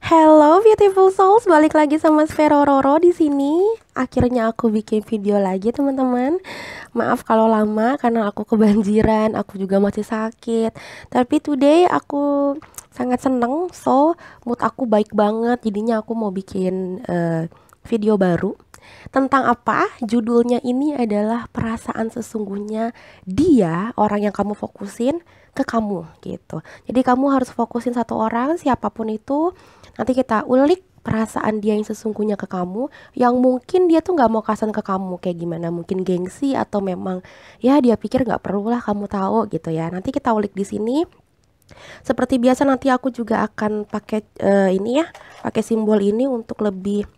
Hello beautiful souls, balik lagi sama Sphero Roro di sini. Akhirnya aku bikin video lagi teman-teman. Maaf kalau lama karena aku kebanjiran, aku juga masih sakit. Tapi today aku sangat seneng, so mood aku baik banget. Jadinya aku mau bikin video baru. Tentang apa? Judulnya ini adalah perasaan sesungguhnya dia, orang yang kamu fokusin ke kamu gitu. Jadi kamu harus fokusin satu orang, siapapun itu. Nanti kita ulik perasaan dia yang sesungguhnya ke kamu, yang mungkin dia tuh nggak mau kasihan ke kamu kayak gimana, mungkin gengsi atau memang ya dia pikir nggak perlulah kamu tahu gitu ya. Nanti kita ulik di sini. Seperti biasa nanti aku juga akan pakai ini ya, pakai simbol ini untuk lebih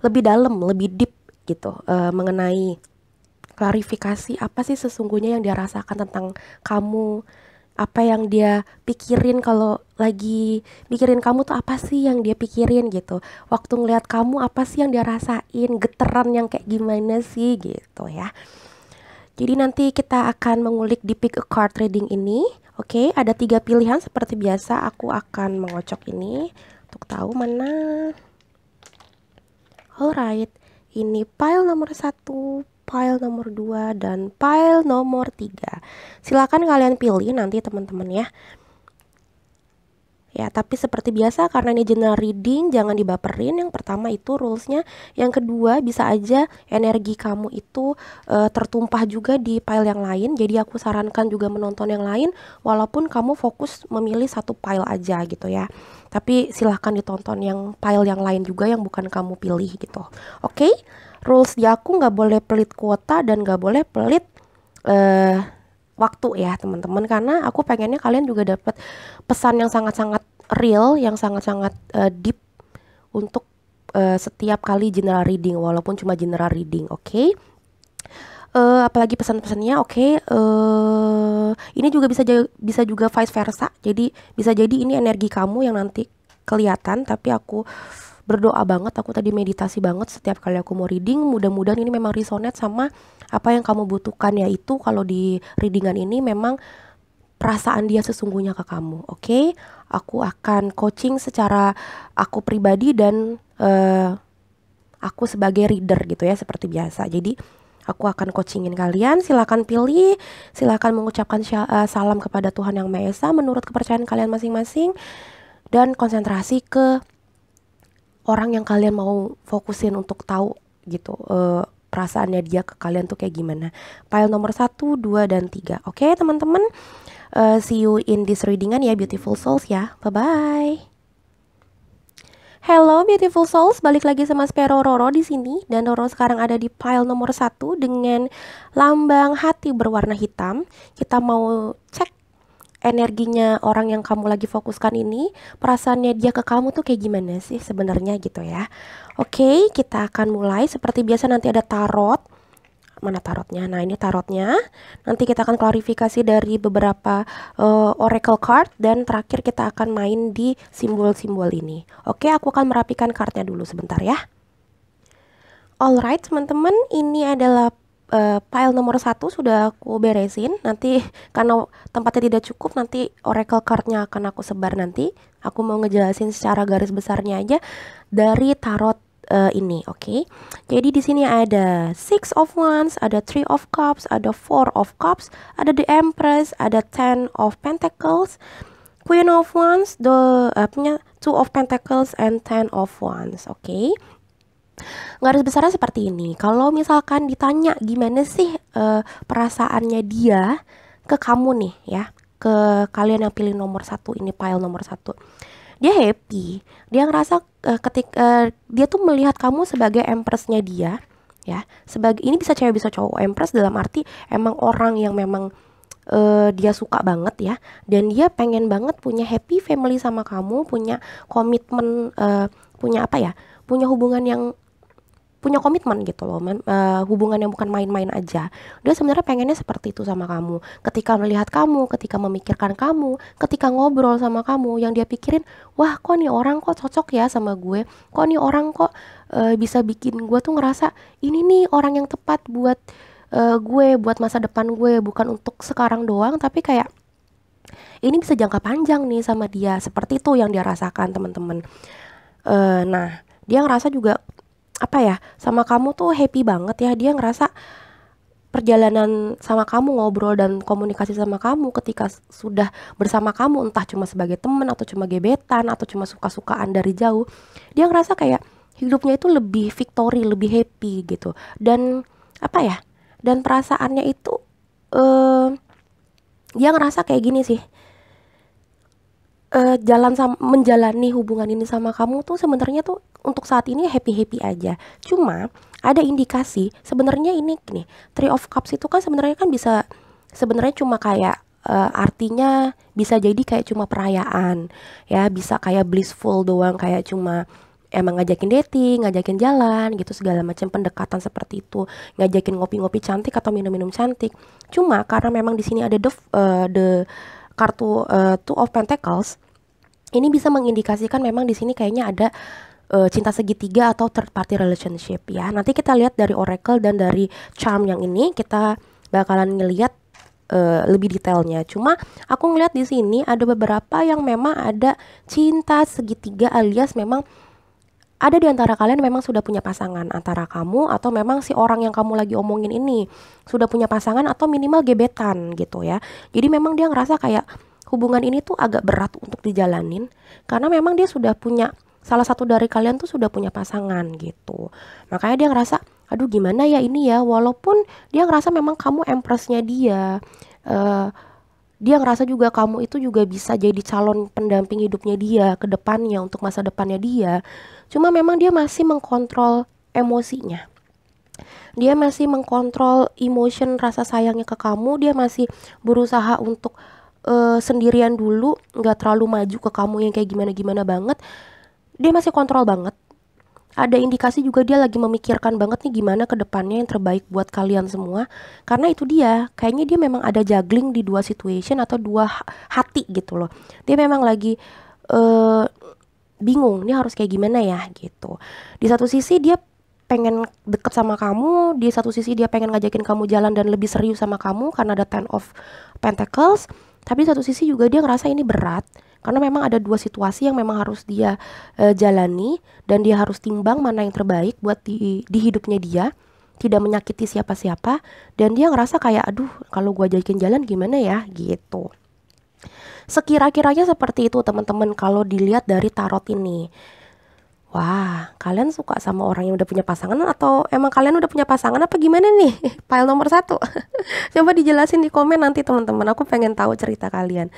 lebih dalam, lebih deep gitu mengenai klarifikasi apa sih sesungguhnya yang dia rasakan tentang kamu, apa yang dia pikirin kalau lagi mikirin kamu tuh apa sih yang dia pikirin gitu. Waktu ngeliat kamu apa sih yang dia rasain, geteran yang kayak gimana sih gitu ya. Jadi nanti kita akan mengulik di pick a card reading ini. Oke, ada 3 pilihan seperti biasa. Aku akan mengocok ini untuk tahu mana. Alright, ini pile nomor 1, pile nomor 2, dan pile nomor 3. Silakan kalian pilih nanti teman-teman ya. Ya, tapi seperti biasa karena ini general reading, jangan dibaperin. Yang pertama itu rulesnya. Yang kedua, bisa aja energi kamu itu tertumpah juga di pile yang lain. Jadi aku sarankan juga menonton yang lain, walaupun kamu fokus memilih satu pile aja gitu ya. Tapi silahkan ditonton yang pile yang lain juga yang bukan kamu pilih gitu. Oke? Rules di aku nggak boleh pelit kuota dan nggak boleh pelit waktu ya teman-teman, karena aku pengennya kalian juga dapat pesan yang sangat-sangat real, yang sangat-sangat deep untuk setiap kali general reading, walaupun cuma general reading. Oke? Apalagi pesan-pesannya. Oke, ini juga bisa juga vice versa. Jadi bisa jadi ini energi kamu yang nanti kelihatan, tapi aku berdoa banget, aku tadi meditasi banget setiap kali aku mau reading, mudah-mudahan ini memang resonate sama apa yang kamu butuhkan, yaitu kalau di readingan ini memang perasaan dia sesungguhnya ke kamu. Oke? Aku akan coaching secara aku pribadi dan aku sebagai reader gitu ya, seperti biasa. Jadi aku akan coachingin kalian, silakan pilih, silakan mengucapkan salam kepada Tuhan Yang Maha Esa menurut kepercayaan kalian masing-masing, dan konsentrasi ke orang yang kalian mau fokusin untuk tahu gitu perasaannya dia ke kalian tuh kayak gimana. Pile nomor 1, 2, dan 3. Oke teman-teman, see you in this readingan ya beautiful souls ya. Bye-bye. Hello beautiful souls, balik lagi sama Sphero Roro di sini, dan Roro sekarang ada di pile nomor 1 dengan lambang hati berwarna hitam. Kita mau cek energinya orang yang kamu lagi fokuskan ini, perasaannya dia ke kamu tuh kayak gimana sih sebenarnya gitu ya. Oke, kita akan mulai. Seperti biasa nanti ada tarot. Mana tarotnya? Nah, ini tarotnya. Nanti kita akan klarifikasi dari beberapa oracle card, dan terakhir kita akan main di simbol-simbol ini. Oke, aku akan merapikan kartnya dulu sebentar ya. Alright teman-teman, ini adalah pile nomor 1 sudah aku beresin. Nanti karena tempatnya tidak cukup, nanti oracle cardnya akan aku sebar nanti. Aku mau ngejelasin secara garis besarnya aja dari tarot ini, oke? Jadi di sini ada Six of Wands, ada Three of Cups, ada Four of Cups, ada The Empress, ada Ten of Pentacles, Queen of Wands, punya Two of Pentacles, and Ten of Wands, oke? Garis besarnya seperti ini. Kalau misalkan ditanya gimana sih perasaannya dia ke kamu nih ya, ke kalian yang pilih nomor 1 ini, pile nomor 1, dia happy. Dia ngerasa ketika dia tuh melihat kamu sebagai empressnya dia ya, sebagai, ini bisa cewek bisa cowok. Empress dalam arti emang orang yang memang dia suka banget ya, dan dia pengen banget punya happy family sama kamu, punya komitmen, punya apa ya, punya hubungan yang punya komitmen gitu loh, hubungan yang bukan main-main aja. Dia sebenarnya pengennya seperti itu sama kamu. Ketika melihat kamu, ketika memikirkan kamu, ketika ngobrol sama kamu, yang dia pikirin, wah kok nih orang kok cocok ya sama gue, kok nih orang kok bisa bikin gue tuh ngerasa ini nih orang yang tepat buat gue, buat masa depan gue, bukan untuk sekarang doang, tapi kayak ini bisa jangka panjang nih sama dia. Seperti itu yang dia rasakan, teman-teman. Nah, dia ngerasa juga apa ya, sama kamu tuh happy banget ya. Dia ngerasa perjalanan sama kamu, ngobrol dan komunikasi sama kamu ketika sudah bersama kamu, entah cuma sebagai teman atau cuma gebetan atau cuma suka-sukaan dari jauh, dia ngerasa kayak hidupnya itu lebih victory, lebih happy gitu. Dan apa ya, dan perasaannya itu dia ngerasa kayak gini sih, menjalani hubungan ini sama kamu tuh sebenarnya tuh untuk saat ini happy-happy aja. Cuma ada indikasi sebenarnya ini gini, Three of Cups itu kan sebenarnya kan bisa sebenarnya cuma kayak artinya bisa jadi kayak cuma perayaan ya, bisa kayak blissful doang, kayak cuma emang ngajakin dating, ngajakin jalan gitu, segala macam pendekatan seperti itu, ngajakin ngopi-ngopi cantik atau minum-minum cantik. Cuma karena memang di sini ada the kartu Two of Pentacles, ini bisa mengindikasikan memang di sini kayaknya ada cinta segitiga atau third party relationship ya. Nanti kita lihat dari oracle dan dari charm yang ini kita bakalan ngelihat lebih detailnya. Cuma aku ngeliat di sini ada beberapa yang memang ada cinta segitiga, alias memang ada di antara kalian memang sudah punya pasangan, antara kamu atau memang si orang yang kamu lagi omongin ini sudah punya pasangan atau minimal gebetan gitu ya. Jadi memang dia ngerasa kayak hubungan ini tuh agak berat untuk dijalanin karena memang dia sudah punya, salah satu dari kalian tuh sudah punya pasangan gitu. Makanya dia ngerasa, aduh gimana ya ini ya, walaupun dia ngerasa memang kamu empressnya dia, dia ngerasa juga kamu itu juga bisa jadi calon pendamping hidupnya dia ke depannya, untuk masa depannya dia. Cuma memang dia masih mengkontrol emosinya. Dia masih mengkontrol emotion rasa sayangnya ke kamu. Dia masih berusaha untuk sendirian dulu, nggak terlalu maju ke kamu yang kayak gimana-gimana banget. Dia masih kontrol banget. Ada indikasi juga dia lagi memikirkan banget nih gimana ke depannya yang terbaik buat kalian semua. Karena itu dia, kayaknya dia memang ada juggling di dua situation atau dua hati gitu loh. Dia memang lagi bingung, ini harus kayak gimana ya gitu. Di satu sisi dia pengen deket sama kamu, di satu sisi dia pengen ngajakin kamu jalan dan lebih serius sama kamu karena ada Ten of Pentacles. Tapi di satu sisi juga dia ngerasa ini berat karena memang ada dua situasi yang memang harus dia jalani, dan dia harus timbang mana yang terbaik buat di hidupnya dia, tidak menyakiti siapa-siapa. Dan dia ngerasa kayak aduh kalau gue ajakin jalan gimana ya gitu. Sekira-kiranya seperti itu teman-teman kalau dilihat dari tarot ini. Wah, kalian suka sama orang yang udah punya pasangan atau emang kalian udah punya pasangan apa gimana nih? Pile nomor 1. Coba dijelasin di komen nanti teman-teman, aku pengen tahu cerita kalian.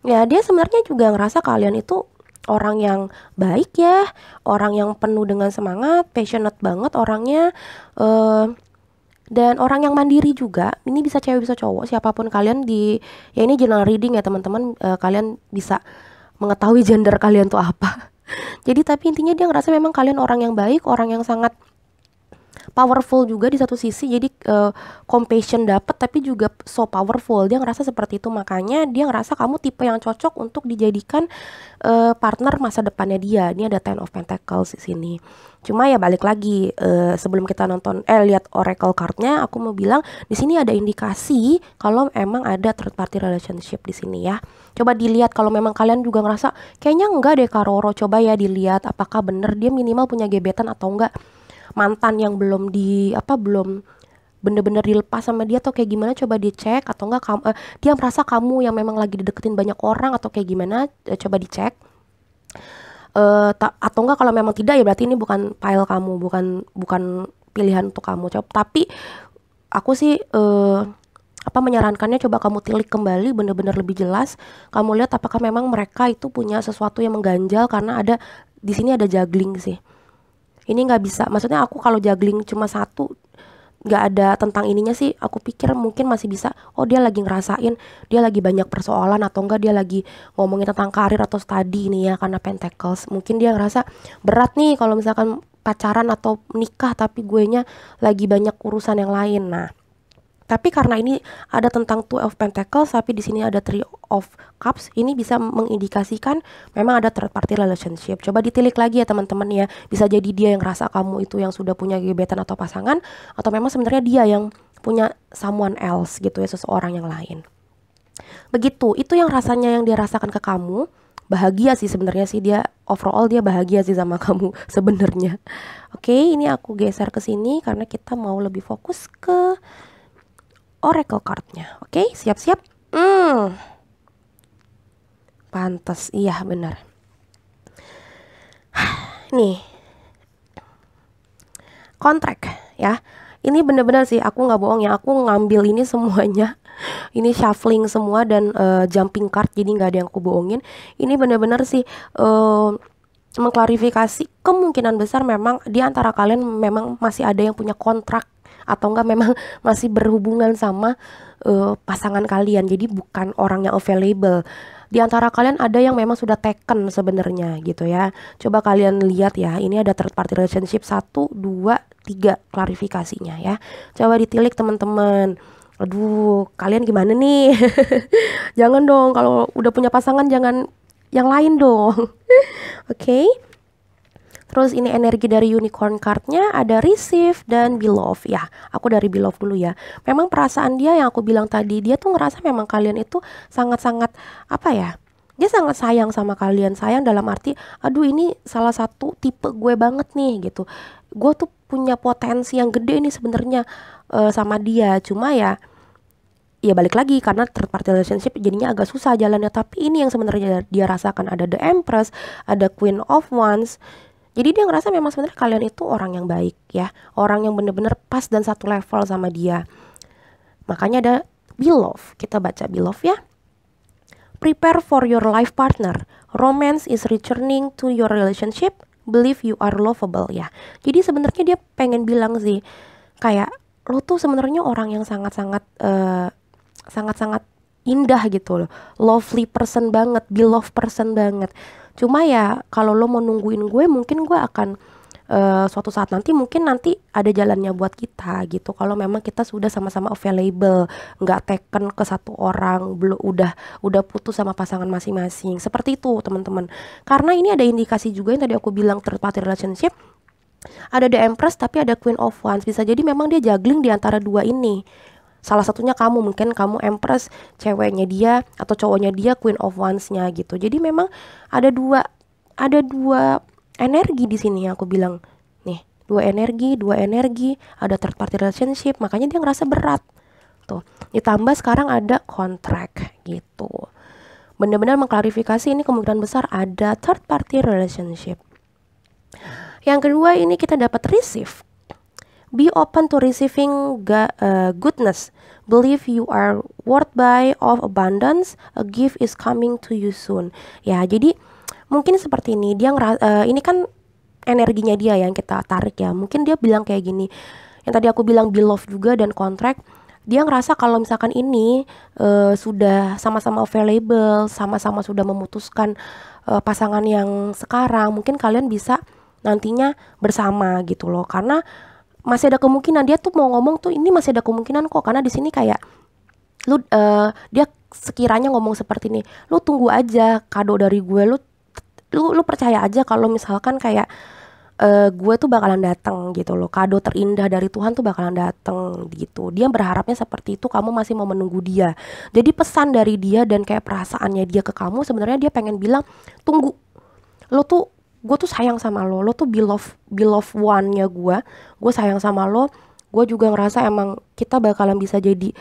Ya, dia sebenarnya juga ngerasa kalian itu orang yang baik ya, orang yang penuh dengan semangat, passionate banget orangnya, dan orang yang mandiri juga. Ini bisa cewek bisa cowok, siapapun kalian ya ini general reading ya teman-teman, kalian bisa mengetahui gender kalian tuh apa. Jadi tapi intinya dia ngerasa memang kalian orang yang baik, orang yang sangat powerful juga di satu sisi. Jadi compassion dapat tapi juga so powerful. Dia ngerasa seperti itu, makanya dia ngerasa kamu tipe yang cocok untuk dijadikan partner masa depannya dia. Ini ada Ten of Pentacles di sini. Cuma ya balik lagi, sebelum kita lihat oracle cardnya, aku mau bilang di sini ada indikasi kalau emang ada third party relationship di sini ya. Coba dilihat kalau memang kalian juga ngerasa kayaknya enggak deh Kak Roro, coba ya dilihat apakah bener dia minimal punya gebetan atau enggak, mantan yang belum belum bener-bener dilepas sama dia atau kayak gimana. Coba dicek, atau enggak dia merasa kamu yang memang lagi dideketin banyak orang atau kayak gimana, coba dicek. Atau enggak kalau memang tidak ya berarti ini bukan pile kamu, bukan pilihan untuk kamu. Tapi aku sih menyarankannya coba kamu tilik kembali bener-bener lebih jelas. Kamu lihat apakah memang mereka itu punya sesuatu yang mengganjal, karena ada di sini ada juggling sih. Ini nggak bisa, maksudnya aku kalau juggling cuma satu, nggak ada tentang ininya sih, aku pikir mungkin masih bisa. Oh dia lagi ngerasain, dia lagi banyak persoalan, atau enggak dia lagi ngomongin tentang karir atau studi nih ya, karena Pentacles. Mungkin dia ngerasa berat nih kalau misalkan pacaran atau nikah tapi guenya lagi banyak urusan yang lain. Nah, tapi karena ini ada tentang Two of Pentacles, tapi di sini ada Three of Cups, ini bisa mengindikasikan memang ada third party relationship. Coba ditilik lagi ya teman-teman ya. Bisa jadi dia yang rasa kamu itu yang sudah punya gebetan atau pasangan, atau memang sebenarnya dia yang punya someone else gitu ya, seseorang yang lain. Begitu, itu yang rasanya yang dia rasakan ke kamu. Bahagia sih sebenarnya sih, dia overall dia bahagia sih sama kamu sebenarnya. Oke, ini aku geser ke sini karena kita mau lebih fokus ke oracle cardnya. Oke, siap-siap. Pantes, iya benar. Nih, kontrak ya. Ini bener-bener sih, aku nggak bohong ya, aku ngambil ini semuanya. Ini shuffling semua dan jumping card, jadi nggak ada yang aku bohongin. Ini bener-bener sih mengklarifikasi kemungkinan besar memang di antara kalian memang masih ada yang punya kontrak atau enggak memang masih berhubungan sama pasangan kalian. Jadi bukan orang yang available. Di antara kalian ada yang memang sudah taken sebenarnya gitu ya. Coba kalian lihat ya, ini ada third party relationship 1, 2, 3 klarifikasinya ya. Coba ditilik teman-teman. Aduh, kalian gimana nih? Jangan dong, kalau udah punya pasangan jangan yang lain dong. Oke. Terus ini energi dari unicorn cardnya ada receive dan beloved ya. Aku dari beloved dulu ya. Memang perasaan dia yang aku bilang tadi, dia tuh ngerasa memang kalian itu sangat-sangat apa ya? Dia sangat sayang sama kalian. Sayang dalam arti, aduh ini salah satu tipe gue banget nih gitu. Gue tuh punya potensi yang gede nih sebenarnya sama dia. Cuma ya balik lagi karena third party relationship jadinya agak susah jalannya. Tapi ini yang sebenarnya dia rasakan, ada the Empress, ada Queen of Wands. Jadi dia ngerasa memang sebenarnya kalian itu orang yang baik ya, orang yang bener-bener pas dan satu level sama dia. Makanya ada beloved, kita baca beloved ya. Prepare for your life partner. Romance is returning to your relationship. Believe you are lovable ya. Jadi sebenarnya dia pengen bilang sih, kayak lo tuh sebenarnya orang yang sangat-sangat sangat-sangat indah gitu loh, lovely person banget, beloved person banget. Cuma ya kalau lo mau nungguin gue, mungkin gue akan suatu saat nanti mungkin nanti ada jalannya buat kita gitu. Kalau memang kita sudah sama-sama available, nggak taken ke satu orang, belum udah putus sama pasangan masing-masing. Seperti itu teman-teman. Karena ini ada indikasi juga yang tadi aku bilang third party relationship. Ada the Empress tapi ada Queen of Wands. Bisa jadi memang dia juggling di antara dua ini. Salah satunya kamu, mungkin kamu Empress, ceweknya dia atau cowoknya dia Queen of Wands-nya gitu. Jadi memang ada dua energi di sini yang aku bilang. Nih, dua energi, ada third party relationship, makanya dia ngerasa berat. Tuh, ditambah sekarang ada kontrak gitu. Benar-benar mengklarifikasi ini kemungkinan besar ada third party relationship. Yang kedua ini kita dapat receive. Be open to receiving goodness. Believe you are worthy of abundance. A gift is coming to you soon. Ya, jadi mungkin seperti ini. Dia ini kan energinya dia yang kita tarik ya. Mungkin dia bilang kayak gini. Yang tadi aku bilang beloved juga dan kontrak. Dia ngerasa kalau misalkan ini sudah sama-sama available, sama-sama sudah memutuskan pasangan yang sekarang, mungkin kalian bisa nantinya bersama gitu loh. Karena masih ada kemungkinan, dia tuh mau ngomong tuh ini masih ada kemungkinan kok, karena di sini kayak lu dia sekiranya ngomong seperti ini, lu tunggu aja kado dari gue, lu percaya aja kalau misalkan kayak gue tuh bakalan datang gitu loh, kado terindah dari Tuhan tuh bakalan datang gitu. Dia berharapnya seperti itu, kamu masih mau menunggu dia. Jadi pesan dari dia dan kayak perasaannya dia ke kamu sebenarnya dia pengen bilang tunggu, gue tuh sayang sama lo tuh beloved one-nya gue sayang sama lo, gue juga ngerasa emang kita bakalan bisa jadi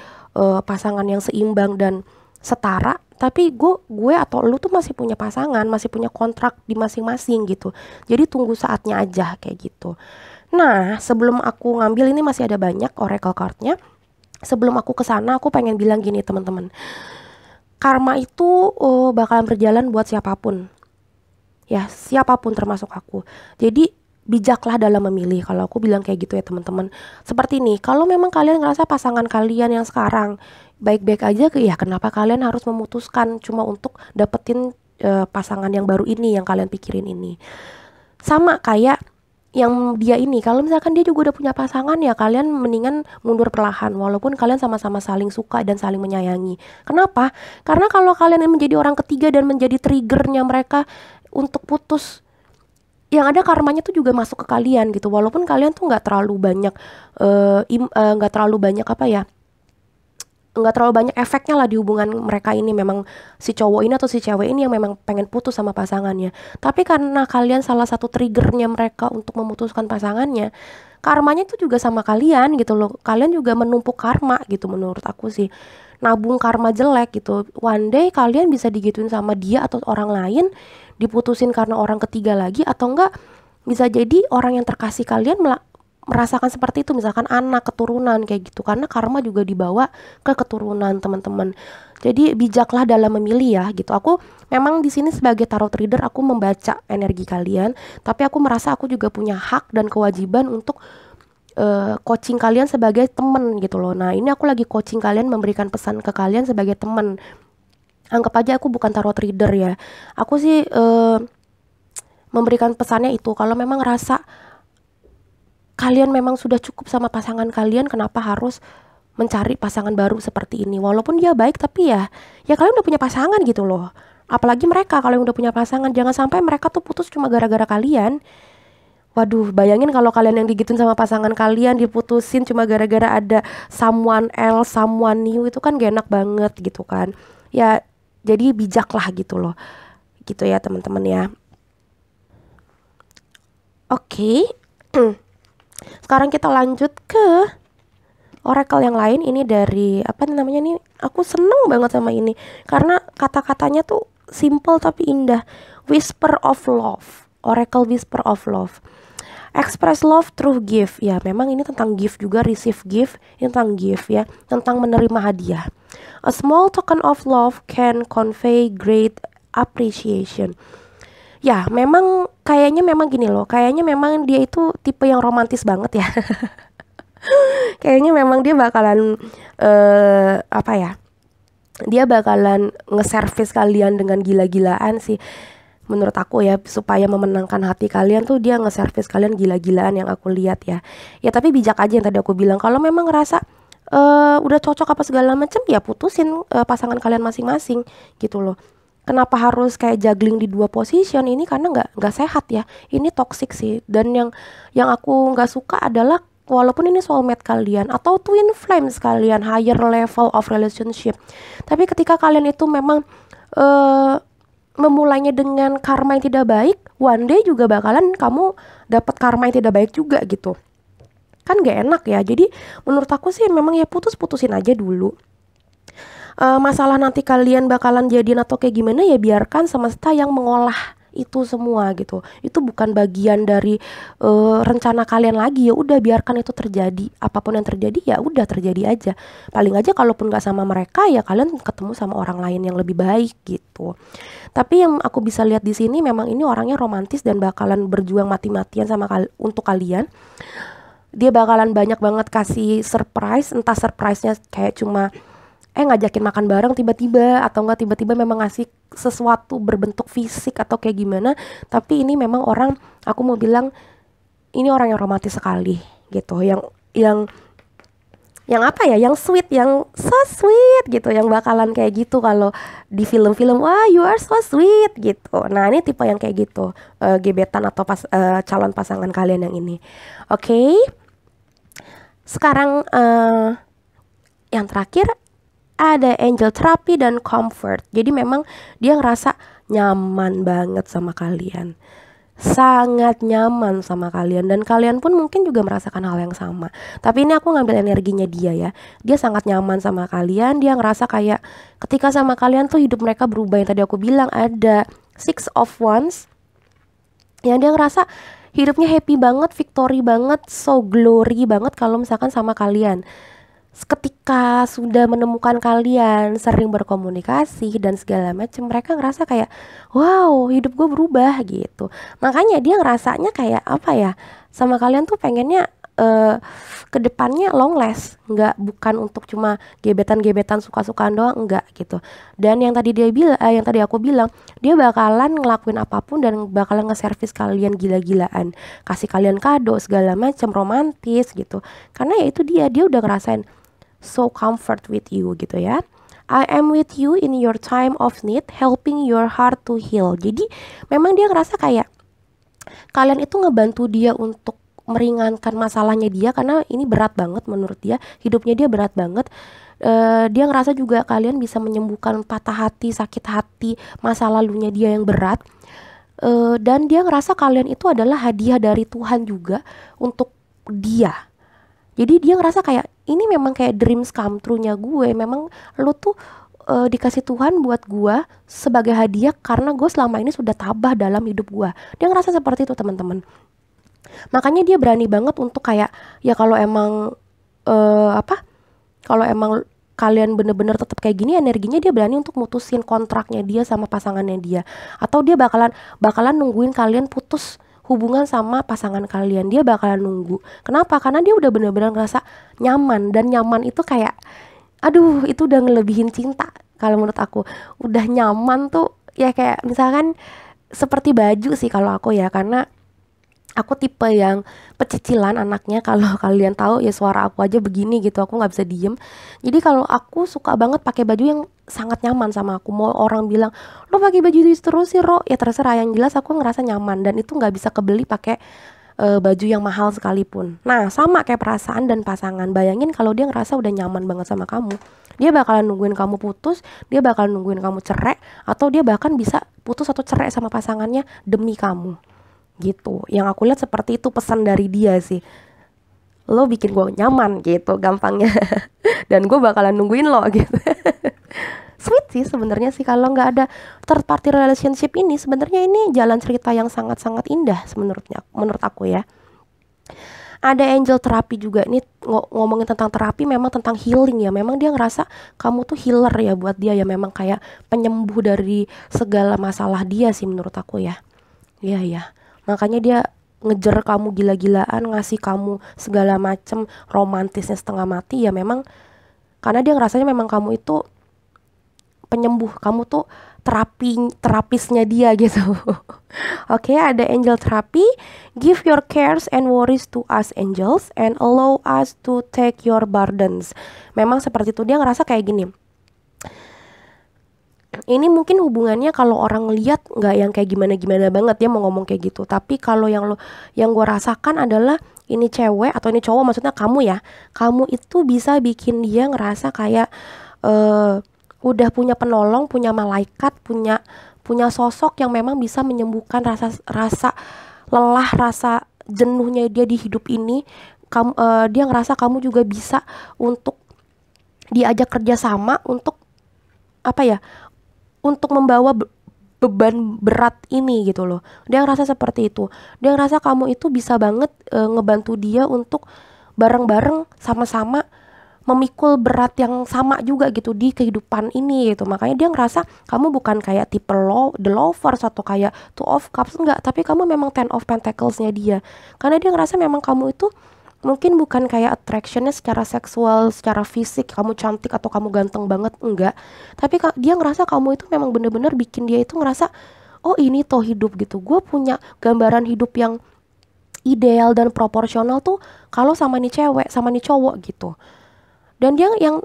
pasangan yang seimbang dan setara, tapi gue atau lo tuh masih punya pasangan, masih punya kontrak di masing-masing gitu, jadi tunggu saatnya aja kayak gitu. Nah, sebelum aku ngambil ini masih ada banyak oracle card-nya. Sebelum aku kesana, aku pengen bilang gini teman-teman, karma itu bakalan berjalan buat siapapun. Ya, siapapun termasuk aku. Jadi bijaklah dalam memilih. Kalau aku bilang kayak gitu ya teman-teman. Seperti ini, kalau memang kalian ngerasa pasangan kalian yang sekarang baik-baik aja, ya kenapa kalian harus memutuskan cuma untuk dapetin pasangan yang baru ini, yang kalian pikirin ini. Sama kayak yang dia ini, kalau misalkan dia juga udah punya pasangan, ya kalian mendingan mundur perlahan walaupun kalian sama-sama saling suka dan saling menyayangi. Kenapa? Karena kalau kalian menjadi orang ketiga dan menjadi triggernya mereka untuk putus, yang ada karmanya tuh juga masuk ke kalian gitu. Walaupun kalian tuh nggak terlalu banyak apa ya, nggak terlalu banyak efeknya lah di hubungan mereka ini, memang si cowok ini atau si cewek ini yang memang pengen putus sama pasangannya. Tapi karena kalian salah satu triggernya mereka untuk memutuskan pasangannya, karmanya itu juga sama kalian gitu loh. Kalian juga menumpuk karma gitu menurut aku sih. Nabung karma jelek gitu. One day kalian bisa digituin sama dia atau orang lain, diputusin karena orang ketiga lagi, atau enggak bisa jadi orang yang terkasih kalian merasakan seperti itu, misalkan anak, keturunan kayak gitu, karena karma juga dibawa ke keturunan teman-teman. Jadi bijaklah dalam memilih ya gitu. Aku memang di sini sebagai tarot reader, aku membaca energi kalian, tapi aku merasa aku juga punya hak dan kewajiban untuk coaching kalian sebagai temen gitu loh. Nah ini aku lagi coaching kalian, memberikan pesan ke kalian sebagai temen. Anggap aja aku bukan tarot reader ya. Aku sih memberikan pesannya itu, kalau memang rasa kalian memang sudah cukup sama pasangan kalian, kenapa harus mencari pasangan baru seperti ini? Walaupun dia baik, tapi ya kalian udah punya pasangan gitu loh. Apalagi mereka kalau yang udah punya pasangan, jangan sampai mereka tuh putus cuma gara-gara kalian. Waduh, bayangin kalau kalian yang digituin sama pasangan kalian diputusin cuma gara-gara ada someone else, someone new, itu kan gak enak banget gitu kan. Ya, jadi bijaklah gitu loh. Gitu ya teman-teman ya. Oke. Sekarang kita lanjut ke oracle yang lain. Ini dari apa namanya nih? Aku seneng banget sama ini karena kata-katanya tuh simple tapi indah. Whisper of Love. Oracle Whisper of Love. Express love through gift. Ya, memang ini tentang gift juga, receive gift, ini tentang gift ya, tentang menerima hadiah. A small token of love can convey great appreciation. Ya, memang kayaknya memang gini loh, kayaknya memang dia itu tipe yang romantis banget ya. Kayaknya memang dia bakalan apa ya? Dia bakalan nge-service kalian dengan gila-gilaan sih. Menurut aku ya, supaya memenangkan hati kalian tuh dia nge-service kalian gila-gilaan yang aku lihat ya. Ya tapi bijak aja yang tadi aku bilang. Kalau memang ngerasa udah cocok apa segala macam, ya putusin pasangan kalian masing-masing gitu loh. Kenapa harus kayak juggling di dua position ini? Karena nggak sehat ya. Ini toxic sih. Dan yang aku nggak suka adalah walaupun ini soulmate kalian atau twin flames kalian, higher level of relationship, tapi ketika kalian itu memang memulainya dengan karma yang tidak baik, one day juga bakalan kamu dapat karma yang tidak baik juga gitu. Kan gak enak ya. Jadi menurut aku sih memang ya putusin aja dulu. Masalah nanti kalian bakalan jadian atau kayak gimana ya biarkan semesta yang mengolah itu semua gitu. Itu bukan bagian dari rencana kalian lagi. Ya udah biarkan itu terjadi. Apapun yang terjadi ya udah terjadi aja. Paling aja kalaupun gak sama mereka ya kalian ketemu sama orang lain yang lebih baik gitu. Tapi yang aku bisa lihat di sini memang ini orangnya romantis dan bakalan berjuang mati-matian sama untuk kalian. Dia bakalan banyak banget kasih surprise, entah surprise-nya kayak cuma ngajakin makan bareng tiba-tiba, atau enggak tiba-tiba memang ngasih sesuatu berbentuk fisik atau kayak gimana. Tapi ini memang orang, aku mau bilang ini orang yang romantis sekali gitu, yang apa ya, yang sweet, yang so sweet gitu, yang bakalan kayak gitu kalau di film-film, wah you are so sweet gitu. Nah ini tipe yang kayak gitu, gebetan atau calon pasangan kalian yang ini. Oke. Sekarang yang terakhir ada angel therapy dan comfort. Jadi memang dia ngerasa nyaman banget sama kalian, sangat nyaman sama kalian, dan kalian pun mungkin juga merasakan hal yang sama. Tapi ini aku ngambil energinya dia ya. Dia sangat nyaman sama kalian. Dia ngerasa kayak ketika sama kalian tuh hidup mereka berubah. Yang tadi aku bilang ada Six of Wands, yang dia ngerasa hidupnya happy banget, victory banget, so glory banget kalau misalkan sama kalian. Ketika sudah menemukan kalian, sering berkomunikasi dan segala macam, mereka ngerasa kayak wow hidup gue berubah gitu. Makanya dia ngerasanya kayak apa ya, sama kalian tuh pengennya kedepannya long last, bukan untuk cuma gebetan-gebetan suka-sukaan doang, enggak gitu. Dan yang tadi dia bilang, yang tadi aku bilang, dia bakalan ngelakuin apapun dan bakalan nge-service kalian gila-gilaan, kasih kalian kado segala macam, romantis gitu. Karena ya itu dia udah ngerasain so comfort with you gitu ya. I am with you in your time of need, helping your heart to heal. Jadi memang dia ngerasa kayak kalian itu ngebantu dia untuk meringankan masalahnya dia, karena ini berat banget menurut dia, hidupnya dia berat banget. Dia ngerasa juga kalian bisa menyembuhkan patah hati, sakit hati, masa lalunya dia yang berat. Dan dia ngerasa kalian itu adalah hadiah dari Tuhan juga untuk dia. Jadi dia ngerasa kayak ini memang kayak dreams come true-nya gue. Memang lu tuh dikasih Tuhan buat gue sebagai hadiah karena gue selama ini sudah tabah dalam hidup gue. Dia ngerasa seperti itu teman-teman. Makanya dia berani banget untuk kayak ya kalau emang kalau emang kalian bener-bener tetap kayak gini energinya, dia berani untuk mutusin kontraknya dia sama pasangannya dia, atau dia bakalan nungguin kalian putus hubungan sama pasangan kalian. Dia bakalan nunggu. Kenapa? Karena dia udah bener-bener ngerasa nyaman, dan nyaman itu kayak aduh itu udah ngelebihin cinta kalau menurut aku. Udah nyaman tuh ya kayak misalkan seperti baju sih kalau aku ya, karena aku tipe yang pecicilan anaknya. Kalau kalian tahu ya suara aku aja begini gitu, aku nggak bisa diem. Jadi kalau aku suka banget pakai baju yang sangat nyaman sama aku. Mau orang bilang lo pakai baju itu terus sih Ro, ya terserah, yang jelas aku ngerasa nyaman, dan itu nggak bisa kebeli pakai baju yang mahal sekalipun. Nah sama kayak perasaan dan pasangan. Bayangin kalau dia ngerasa udah nyaman banget sama kamu, dia bakalan nungguin kamu putus, dia bakalan nungguin kamu cerai, atau dia bahkan bisa putus atau cerai sama pasangannya demi kamu gitu. Yang aku lihat seperti itu pesan dari dia sih. Lo bikin gue nyaman gitu gampangnya. Dan gue bakalan nungguin lo gitu. Sweet sih sebenarnya sih. Kalau nggak ada third party relationship ini, sebenarnya ini jalan cerita yang sangat-sangat indah menurut aku ya. Ada angel terapi juga. Ini ngomongin tentang terapi, memang tentang healing ya. Memang dia ngerasa kamu tuh healer ya buat dia ya. Memang kayak penyembuh dari segala masalah dia sih menurut aku ya. Iya ya. Makanya dia ngejar kamu gila-gilaan, ngasih kamu segala macem romantisnya setengah mati ya, memang karena dia ngerasanya memang kamu itu penyembuh, kamu tuh terapisnya dia gitu. Oke, ada angel therapy. Give your cares and worries to us angels and allow us to take your burdens. Memang seperti itu, dia ngerasa kayak gini. Ini mungkin hubungannya kalau orang lihat nggak yang kayak gimana-gimana banget ya mau ngomong kayak gitu. Tapi kalau yang gue rasakan adalah ini cewek atau ini cowok, maksudnya kamu ya. Kamu itu bisa bikin dia ngerasa kayak udah punya penolong, punya malaikat, punya sosok yang memang bisa menyembuhkan rasa lelah, rasa jenuhnya dia di hidup ini. Dia ngerasa kamu juga bisa untuk diajak kerjasama untuk apa ya? Untuk membawa beban berat ini gitu loh. Dia ngerasa seperti itu. Dia ngerasa kamu itu bisa banget ngebantu dia untuk bareng-bareng sama-sama memikul berat yang sama juga gitu di kehidupan ini gitu. Makanya dia ngerasa kamu bukan kayak tipe the lovers atau kayak two of cups, enggak, tapi kamu memang ten of pentacles-nya dia. Karena dia ngerasa memang kamu itu mungkin bukan kayak attractionnya secara seksual, secara fisik, kamu cantik atau kamu ganteng banget, enggak. Tapi dia ngerasa kamu itu memang bener-bener bikin dia itu ngerasa, oh ini toh hidup gitu. Gue punya gambaran hidup yang ideal dan proporsional tuh kalau sama nih cewek, sama nih cowok gitu. Dan dia yang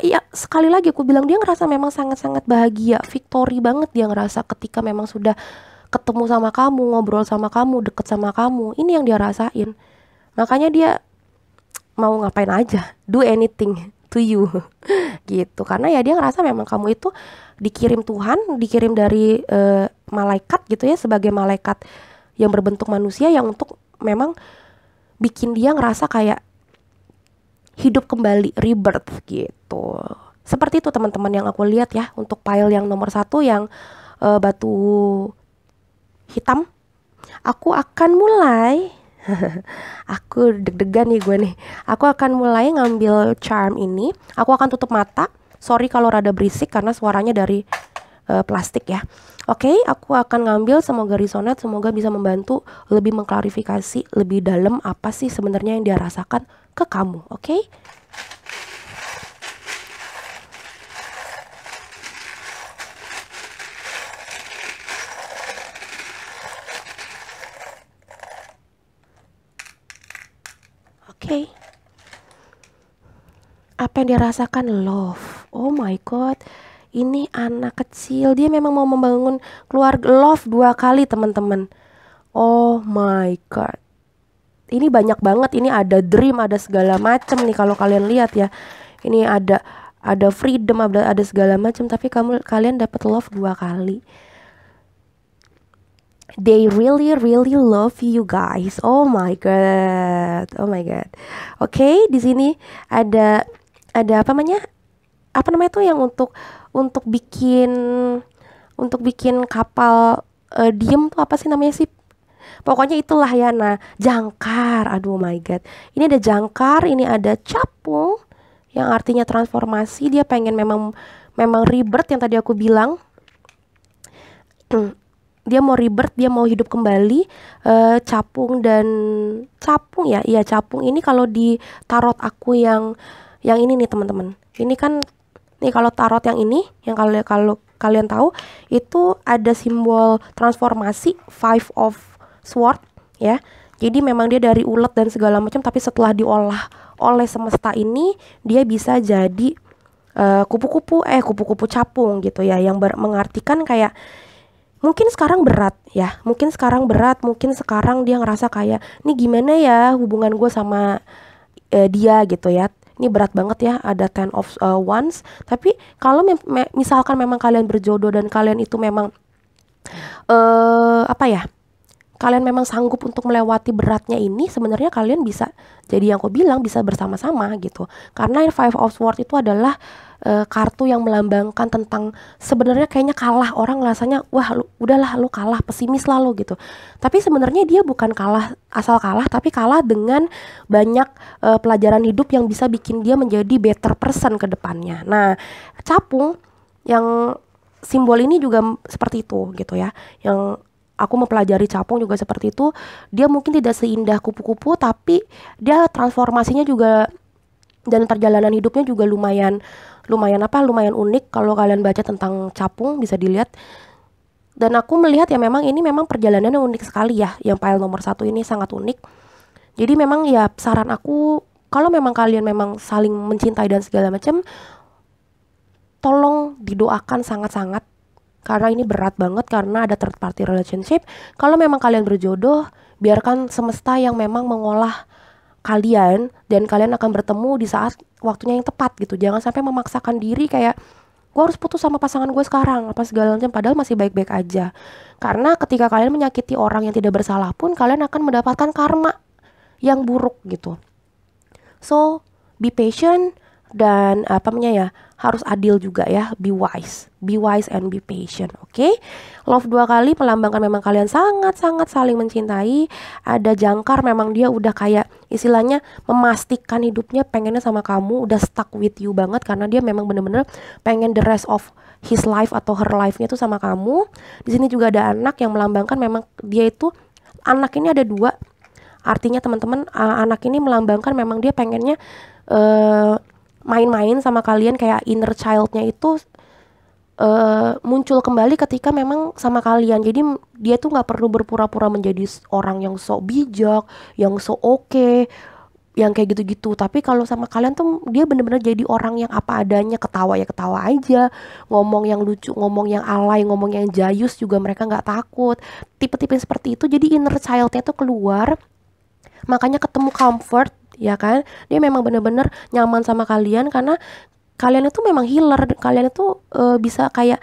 ya, sekali lagi aku bilang, dia ngerasa memang sangat-sangat bahagia, victory banget dia ngerasa ketika memang sudah ketemu sama kamu, ngobrol sama kamu, deket sama kamu. Ini yang dia rasain. Makanya dia mau ngapain aja, do anything to you gitu. Karena ya dia ngerasa memang kamu itu dikirim Tuhan, dikirim dari malaikat gitu ya, sebagai malaikat yang berbentuk manusia yang untuk memang bikin dia ngerasa kayak hidup kembali, rebirth gitu. Seperti itu teman-teman yang aku lihat ya untuk pile yang nomor 1 yang batu hitam. Aku akan mulai aku deg-degan nih gue nih. Aku akan mulai ngambil charm ini. Aku akan tutup mata. Sorry kalau rada berisik karena suaranya dari plastik ya. Oke, aku akan ngambil, semoga resonate, semoga bisa membantu lebih mengklarifikasi lebih dalam apa sih sebenarnya yang dia rasakan ke kamu. Oke? Oke. Apa yang dia rasakan? Love. Oh my god. Ini anak kecil, dia memang mau membangun keluarga. Love 2 kali teman-teman. Oh my god. Ini banyak banget, ini ada dream, ada segala macam nih kalau kalian lihat ya. Ini ada freedom, ada segala macam, tapi kalian dapat love 2 kali. They really really love you guys. Oh my god. Oh my god. Oke, di sini ada apa namanya? Apa namanya tuh yang untuk bikin kapal diem tuh apa sih namanya sih? Pokoknya itulah ya. Nah, jangkar. Aduh, oh my god. Ini ada jangkar, ini ada capung yang artinya transformasi. Dia pengen memang rebirth yang tadi aku bilang. Dia mau rebirth, dia mau hidup kembali. Capung ya, iya capung ini kalau di tarot aku yang ini nih teman-teman. Ini kan nih kalau tarot yang ini, yang kalau kalian tahu itu ada simbol transformasi, Five of Sword ya. Jadi memang dia dari ulet dan segala macam, tapi setelah diolah oleh semesta ini dia bisa jadi kupu-kupu capung gitu ya, yang mengartikan kayak mungkin sekarang berat, mungkin sekarang dia ngerasa kayak, nih gimana ya hubungan gue sama dia gitu ya, ini berat banget ya, ada Ten of Wands. Tapi kalau misalkan memang kalian berjodoh dan kalian itu memang kalian memang sanggup untuk melewati beratnya ini, sebenarnya kalian bisa, jadi yang aku bilang bisa bersama-sama gitu. Karena Five of Swords itu adalah kartu yang melambangkan tentang sebenarnya kayaknya kalah, orang rasanya wah udahlah lu kalah, pesimis lah lu gitu. Tapi sebenarnya dia bukan kalah asal kalah, tapi kalah dengan banyak pelajaran hidup yang bisa bikin dia menjadi better person ke depannya. Nah, capung yang simbol ini juga seperti itu gitu ya. Yang aku mempelajari capung juga seperti itu. Dia mungkin tidak seindah kupu-kupu, tapi dia transformasinya juga dan perjalanan hidupnya juga lumayan unik. Kalau kalian baca tentang capung bisa dilihat. Dan aku melihat ya memang ini memang perjalanannya unik sekali ya. Yang pile nomor 1 ini sangat unik. Jadi memang ya saran aku, kalau memang kalian memang saling mencintai dan segala macam, tolong didoakan sangat-sangat. Karena ini berat banget, karena ada third party relationship. Kalau memang kalian berjodoh, biarkan semesta yang memang mengolah kalian, dan kalian akan bertemu di saat waktunya yang tepat gitu. Jangan sampai memaksakan diri kayak gue harus putus sama pasangan gue sekarang apa segala macam, padahal masih baik-baik aja. Karena ketika kalian menyakiti orang yang tidak bersalah pun, kalian akan mendapatkan karma yang buruk gitu. So be patient, dan harus adil juga ya. Be wise and be patient. Oke? Love 2 kali melambangkan memang kalian sangat-sangat saling mencintai. Ada jangkar, memang dia udah kayak istilahnya memastikan hidupnya pengennya sama kamu, udah stuck with you banget, karena dia memang bener-bener pengen the rest of his life atau her life-nya itu sama kamu. Di sini juga ada anak yang melambangkan memang dia itu, anak ini ada 2. Artinya teman-teman, anak ini melambangkan memang dia pengennya main-main sama kalian, kayak inner child-nya itu muncul kembali ketika memang sama kalian. Jadi dia tuh nggak perlu berpura-pura menjadi orang yang sok bijak, yang sok oke, yang kayak gitu-gitu. Tapi kalau sama kalian tuh dia bener-bener jadi orang yang apa adanya, ketawa ya ketawa aja, ngomong yang lucu, ngomong yang alay, ngomong yang jayus juga mereka nggak takut. Tipe-tipe seperti itu, jadi inner child-nya tuh keluar, makanya ketemu comfort ya kan. Dia memang bener-bener nyaman sama kalian karena kalian itu memang healer. Kalian itu bisa kayak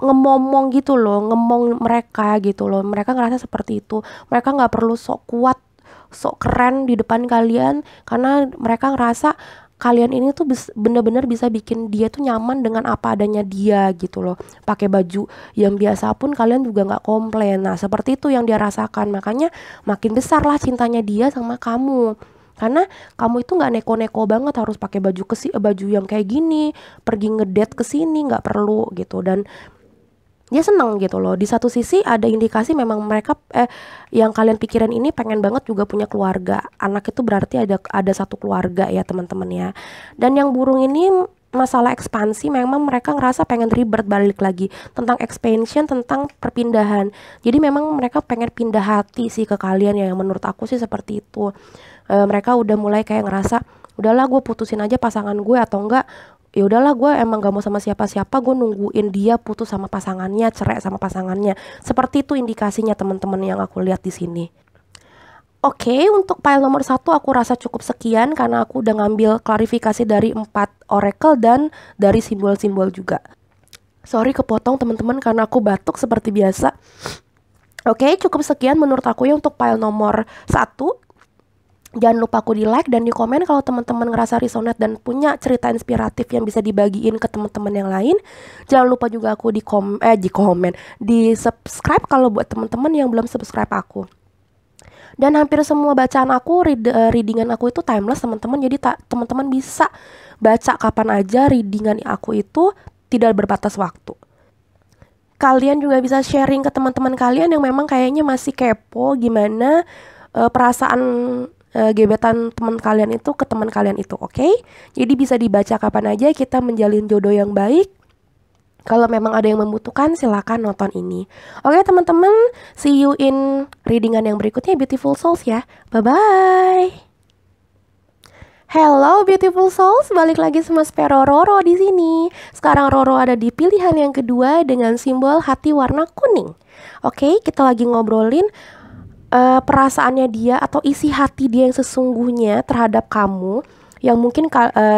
ngemomong gitu loh, ngemong mereka gitu loh. Mereka ngerasa seperti itu. Mereka nggak perlu sok kuat, sok keren di depan kalian, karena mereka ngerasa kalian ini tuh bener-bener bisa bikin dia tuh nyaman dengan apa adanya dia gitu loh. Pakai baju yang biasa pun kalian juga nggak komplain. Nah seperti itu yang dia rasakan, makanya makin besar lah cintanya dia sama kamu. Karena kamu itu nggak neko-neko banget harus pakai baju baju yang kayak gini, pergi ngedate ke sini, nggak perlu gitu. Dan dia seneng gitu loh. Di satu sisi ada indikasi memang mereka yang kalian pikirin ini pengen banget juga punya keluarga. Anak itu berarti ada satu keluarga ya teman-teman ya. Dan yang burung ini masalah ekspansi, memang mereka ngerasa pengen rebirth, balik lagi tentang expansion, tentang perpindahan. Jadi memang mereka pengen pindah hati sih ke kalian ya, yang menurut aku sih seperti itu. Mereka udah mulai kayak ngerasa udahlah gue putusin aja pasangan gue, atau enggak ya udahlah gue emang gak mau sama siapa-siapa, gue nungguin dia putus sama pasangannya, cerai sama pasangannya. Seperti itu indikasinya teman-teman yang aku lihat di sini. Oke, untuk pile nomor 1 aku rasa cukup sekian karena aku udah ngambil klarifikasi dari 4 oracle dan dari simbol-simbol juga. Sorry kepotong teman-teman karena aku batuk seperti biasa. Oke, cukup sekian menurut aku ya untuk pile nomor 1. Jangan lupa aku di like dan di komen kalau teman-teman ngerasa resonate dan punya cerita inspiratif yang bisa dibagiin ke teman-teman yang lain. Jangan lupa juga aku di komen, di subscribe kalau buat teman-teman yang belum subscribe aku. Dan hampir semua bacaan aku, readingan aku itu timeless teman-teman. Jadi teman-teman bisa baca kapan aja, readingan aku itu tidak berbatas waktu. Kalian juga bisa sharing ke teman-teman kalian yang memang kayaknya masih kepo gimana perasaan gebetan teman kalian itu ke teman kalian itu, oke? Jadi bisa dibaca kapan aja, kita menjalin jodoh yang baik. Kalau memang ada yang membutuhkan, silakan nonton ini. Oke teman-teman, see you in readingan yang berikutnya, Beautiful Souls ya. Bye-bye. Hello Beautiful Souls, balik lagi sama Sparrow Roro di sini. Sekarang Roro ada di pilihan yang kedua dengan simbol hati warna kuning. Oke, kita lagi ngobrolin perasaannya dia atau isi hati dia yang sesungguhnya terhadap kamu, yang mungkin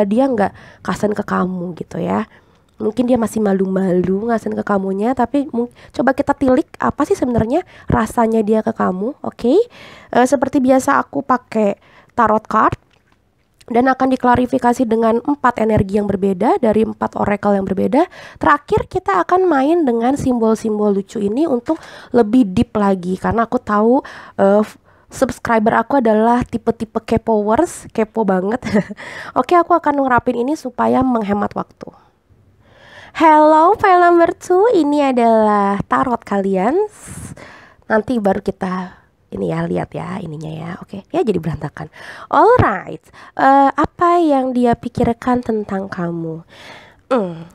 dia nggak kasihan ke kamu gitu ya. Mungkin dia masih malu-malu ngasihin ke kamunya, tapi coba kita tilik apa sih sebenarnya rasanya dia ke kamu, oke? Seperti biasa aku pakai tarot card dan akan diklarifikasi dengan 4 energi yang berbeda dari 4 oracle yang berbeda. Terakhir kita akan main dengan simbol-simbol lucu ini untuk lebih deep lagi, karena aku tahu subscriber aku adalah tipe-tipe kepowers, kepo banget. Oke, aku akan nerapin ini supaya menghemat waktu. Hello file number 2, ini adalah tarot kalian. Nanti baru kita ini ya, lihat ya ininya ya. Oke, ya jadi berantakan. Alright, apa yang dia pikirkan tentang kamu?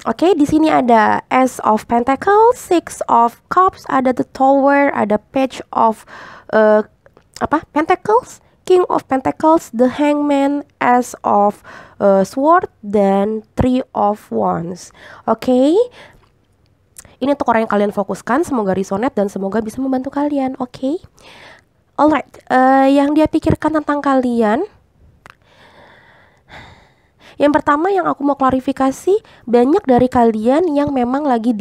Oke, di sini ada Ace of Pentacles, Six of Cups, ada the Tower, ada Page of Pentacles, King of Pentacles, the Hangman, Ace of Sword, dan Three of Wands. Oke, ini untuk orang yang kalian fokuskan. Semoga resonate dan semoga bisa membantu kalian. Oke, alright. Yang dia pikirkan tentang kalian, yang pertama yang aku mau klarifikasi, banyak dari kalian yang memang lagi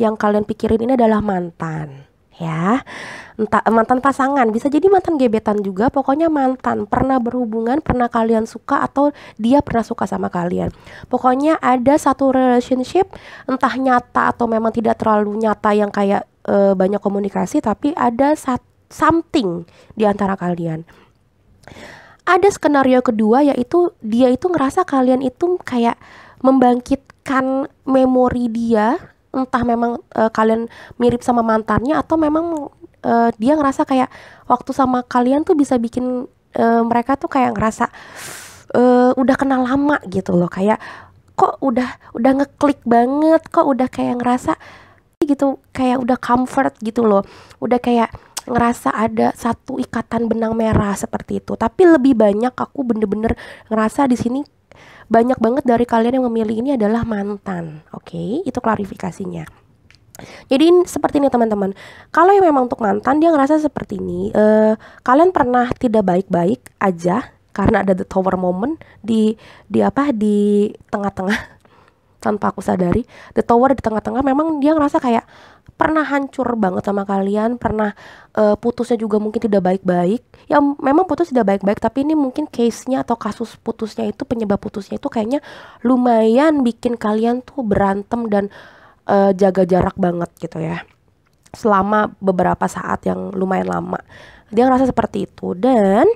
yang kalian pikirin ini adalah mantan. Ya, entah mantan pasangan, bisa jadi mantan gebetan juga, pokoknya mantan, pernah berhubungan, pernah kalian suka atau dia pernah suka sama kalian. Pokoknya ada satu relationship, entah nyata atau memang tidak terlalu nyata yang kayak banyak komunikasi, tapi ada something di antara kalian. Ada skenario kedua, yaitu dia itu ngerasa kalian itu kayak membangkitkan memori dia. Entah memang kalian mirip sama mantannya atau memang dia ngerasa kayak waktu sama kalian tuh bisa bikin mereka tuh kayak ngerasa udah kenal lama gitu loh, kayak kok udah ngeklik banget, kok udah kayak ngerasa gitu, kayak udah comfort gitu loh, udah kayak ngerasa ada satu ikatan benang merah seperti itu. Tapi lebih banyak aku bener-bener ngerasa di sini banyak banget dari kalian yang memilih ini adalah mantan. Oke, itu klarifikasinya. Jadi seperti ini teman-teman. Kalau yang memang untuk mantan, dia ngerasa seperti ini. Kalian pernah tidak baik-baik aja karena ada the tower moment di tengah-tengah tanpa aku sadari. The tower di tengah-tengah, memang dia ngerasa kayak pernah hancur banget sama kalian, pernah putusnya juga mungkin tidak baik-baik. Ya memang putus tidak baik-baik, tapi ini mungkin case-nya atau kasus putusnya itu, penyebab putusnya itu kayaknya lumayan bikin kalian tuh berantem dan jaga jarak banget gitu ya, selama beberapa saat yang lumayan lama. Dia ngerasa seperti itu. Dan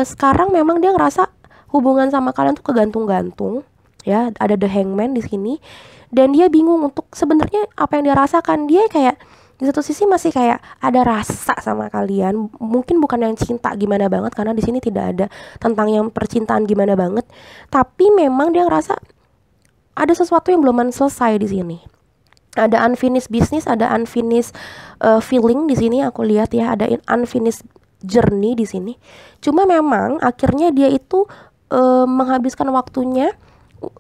sekarang memang dia ngerasa hubungan sama kalian tuh kegantung-gantung. Ya, ada the hangman di sini, dan dia bingung untuk sebenarnya apa yang dia rasakan. Dia kayak di satu sisi masih kayak ada rasa sama kalian, mungkin bukan yang cinta gimana banget karena di sini tidak ada tentang yang percintaan gimana banget, tapi memang dia ngerasa ada sesuatu yang belum selesai di sini. Ada unfinished business, ada unfinished feeling di sini. Aku lihat ya, ada unfinished journey di sini. Cuma memang akhirnya dia itu menghabiskan waktunya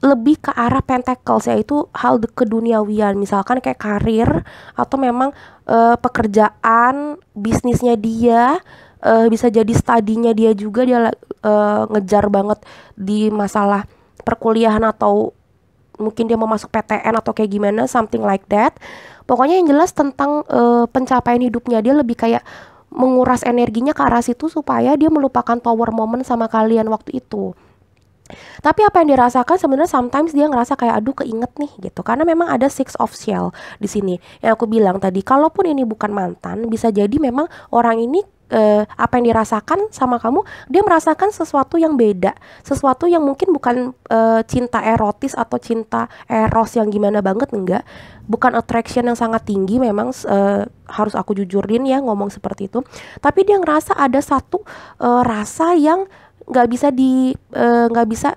lebih ke arah pentacles, yaitu hal keduniawian, misalkan kayak karir, atau memang pekerjaan, bisnisnya dia, atau memang bisa jadi studinya dia juga, dia ngejar banget di masalah perkuliahan, atau mungkin dia mau masuk PTN atau kayak gimana, something like that. Pokoknya yang jelas tentang pencapaian hidupnya, dia lebih kayak menguras energinya ke arah situ supaya dia melupakan tower moment sama kalian waktu itu. Tapi apa yang dirasakan sebenarnya sometimes dia ngerasa kayak aduh keinget nih gitu. Karena memang ada six of shell di sini. Yang aku bilang tadi, kalaupun ini bukan mantan, bisa jadi memang orang ini apa yang dirasakan sama kamu, dia merasakan sesuatu yang beda, sesuatu yang mungkin bukan cinta erotis atau cinta eros yang gimana banget, enggak, bukan attraction yang sangat tinggi memang, harus aku jujurin ya ngomong seperti itu, tapi dia ngerasa ada satu rasa yang nggak bisa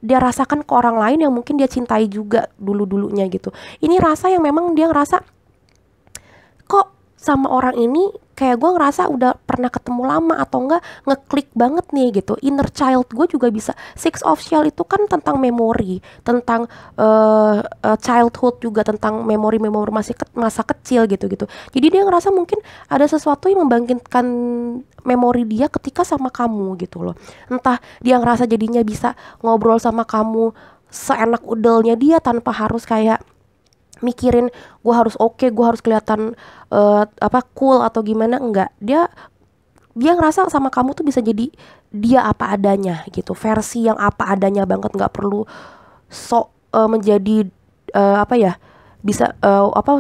dia rasakan ke orang lain yang mungkin dia cintai juga dulunya gitu. Ini rasa yang memang dia ngerasa kok sama orang ini kayak gue ngerasa udah pernah ketemu lama, atau enggak ngeklik banget nih gitu. Inner child gue juga bisa. Six of Shell itu kan tentang memori, tentang childhood juga, tentang memori-memori masa kecil gitu. Jadi dia ngerasa mungkin ada sesuatu yang membangkitkan memori dia ketika sama kamu gitu loh. Entah dia ngerasa jadinya bisa ngobrol sama kamu seenak udelnya dia tanpa harus kayak mikirin gue harus gue harus kelihatan cool atau gimana, enggak. Dia ngerasa sama kamu tuh bisa jadi dia apa adanya gitu, versi yang apa adanya banget, nggak perlu sok menjadi bisa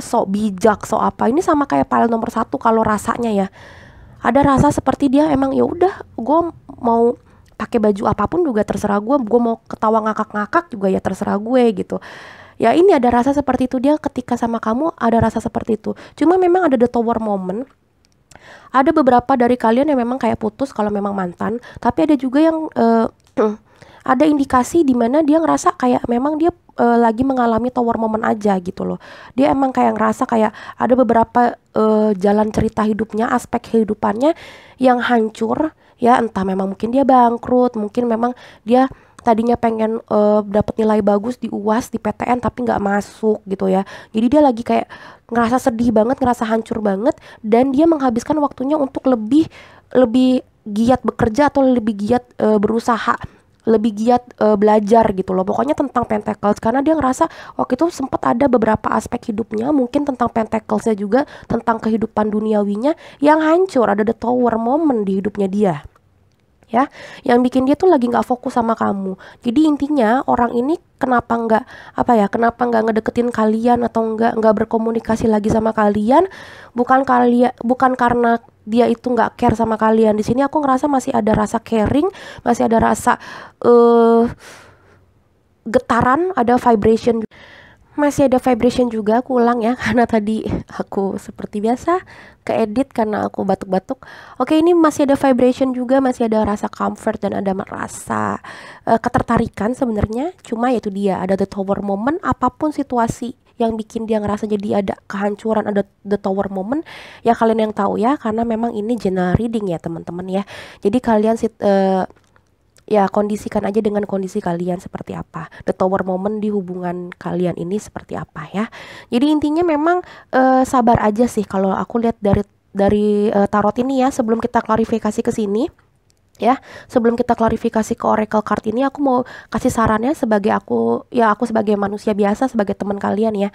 sok bijak, sok apa. Ini sama kayak pile nomor 1 kalau rasanya ya. Ada rasa seperti dia emang ya udah, gue mau pakai baju apapun juga terserah gue mau ketawa ngakak-ngakak juga ya terserah gue gitu. Ya ini ada rasa seperti itu, dia ketika sama kamu ada rasa seperti itu. Cuma memang ada the tower moment. Ada beberapa dari kalian yang memang kayak putus kalau memang mantan, tapi ada juga yang ada indikasi di mana dia ngerasa kayak memang dia lagi mengalami tower moment aja gitu loh. Dia emang kayak ngerasa kayak ada beberapa jalan cerita hidupnya, aspek kehidupannya yang hancur ya, entah memang mungkin dia bangkrut, mungkin memang dia tadinya pengen dapat nilai bagus di UAS, di PTN, tapi nggak masuk gitu ya. Jadi dia lagi kayak ngerasa sedih banget, ngerasa hancur banget, dan dia menghabiskan waktunya untuk lebih giat bekerja atau lebih giat berusaha, lebih giat belajar gitu loh. Pokoknya tentang Pentacles, karena dia ngerasa waktu itu sempat ada beberapa aspek hidupnya, mungkin tentang Pentaclesnya juga, tentang kehidupan duniawinya yang hancur. Ada the tower moment di hidupnya dia ya, yang bikin dia tuh lagi nggak fokus sama kamu. Jadi intinya orang ini kenapa nggak ngedeketin kalian atau nggak berkomunikasi lagi sama kalian, bukan karena dia itu nggak care sama kalian. Di sini aku ngerasa masih ada rasa caring, masih ada rasa getaran, ada vibration. Masih ada vibration juga, aku ulang ya karena tadi aku seperti biasa keedit karena aku batuk-batuk. Oke, ini masih ada vibration juga, masih ada rasa comfort dan ada rasa ketertarikan sebenarnya. Cuma itu dia, ada the tower moment. Apapun situasi yang bikin dia ngerasa jadi ada kehancuran, ada the tower moment, ya kalian yang tahu ya, karena memang ini general reading ya teman-teman ya. Jadi kalian ya kondisikan aja dengan kondisi kalian seperti apa, the tower moment di hubungan kalian ini seperti apa ya. Jadi intinya memang sabar aja sih kalau aku lihat dari tarot ini ya. Sebelum kita klarifikasi ke sini ya, sebelum kita klarifikasi ke oracle card ini, aku mau kasih sarannya sebagai aku sebagai manusia biasa, sebagai teman kalian ya.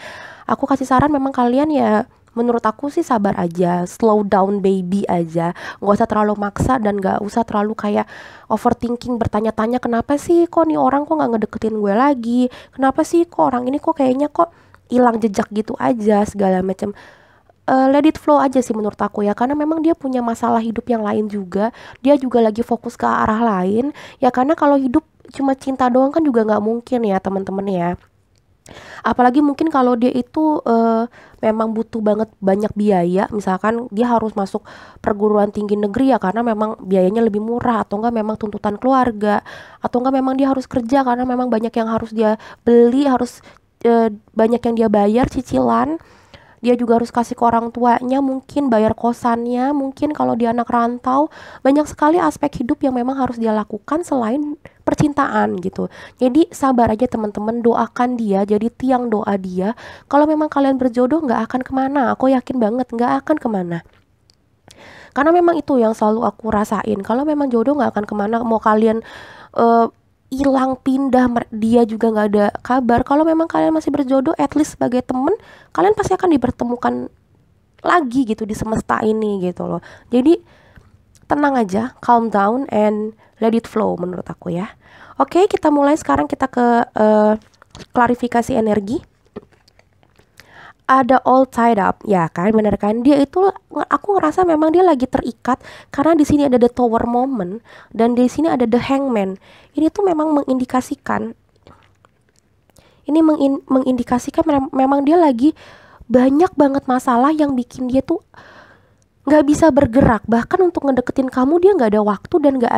Aku kasih saran memang kalian ya, menurut aku sih sabar aja, slow down baby aja, nggak usah terlalu maksa dan nggak usah terlalu kayak overthinking, bertanya-tanya kenapa sih kok nih orang kok nggak ngedeketin gue lagi, kenapa sih kok orang ini kok kayaknya kok hilang jejak gitu aja segala macam. Let it flow aja sih menurut aku ya, karena memang dia punya masalah hidup yang lain juga, dia juga lagi fokus ke arah lain ya, karena kalau hidup cuma cinta doang kan juga nggak mungkin ya teman-teman ya. Apalagi mungkin kalau dia itu memang butuh banget banyak biaya, misalkan dia harus masuk perguruan tinggi negeri ya karena memang biayanya lebih murah, atau enggak memang tuntutan keluarga, atau enggak memang dia harus kerja karena memang banyak yang harus dia beli, harus banyak yang dia bayar cicilan. Dia juga harus kasih ke orang tuanya, mungkin bayar kosannya, mungkin kalau dia anak rantau. Banyak sekali aspek hidup yang memang harus dia lakukan selain percintaan gitu. Jadi sabar aja teman-teman, doakan dia, jadi tiang doa dia. Kalau memang kalian berjodoh nggak akan kemana, aku yakin banget nggak akan kemana. Karena memang itu yang selalu aku rasain. Kalau memang jodoh nggak akan kemana, mau kalian hilang pindah dia juga nggak ada kabar. Kalau memang kalian masih berjodoh, at least sebagai temen, kalian pasti akan dipertemukan lagi gitu di semesta ini gitu loh. Jadi tenang aja, calm down and let it flow menurut aku ya. Oke, kita mulai sekarang, kita ke klarifikasi energi. Ada all tied up, ya kan, bener kan? Dia itu, aku ngerasa memang dia lagi terikat karena di sini ada the tower moment dan di sini ada the hangman. Ini tuh memang mengindikasikan, memang dia lagi banyak banget masalah yang bikin dia tuh nggak bisa bergerak. Bahkan untuk ngedeketin kamu dia nggak ada waktu dan nggak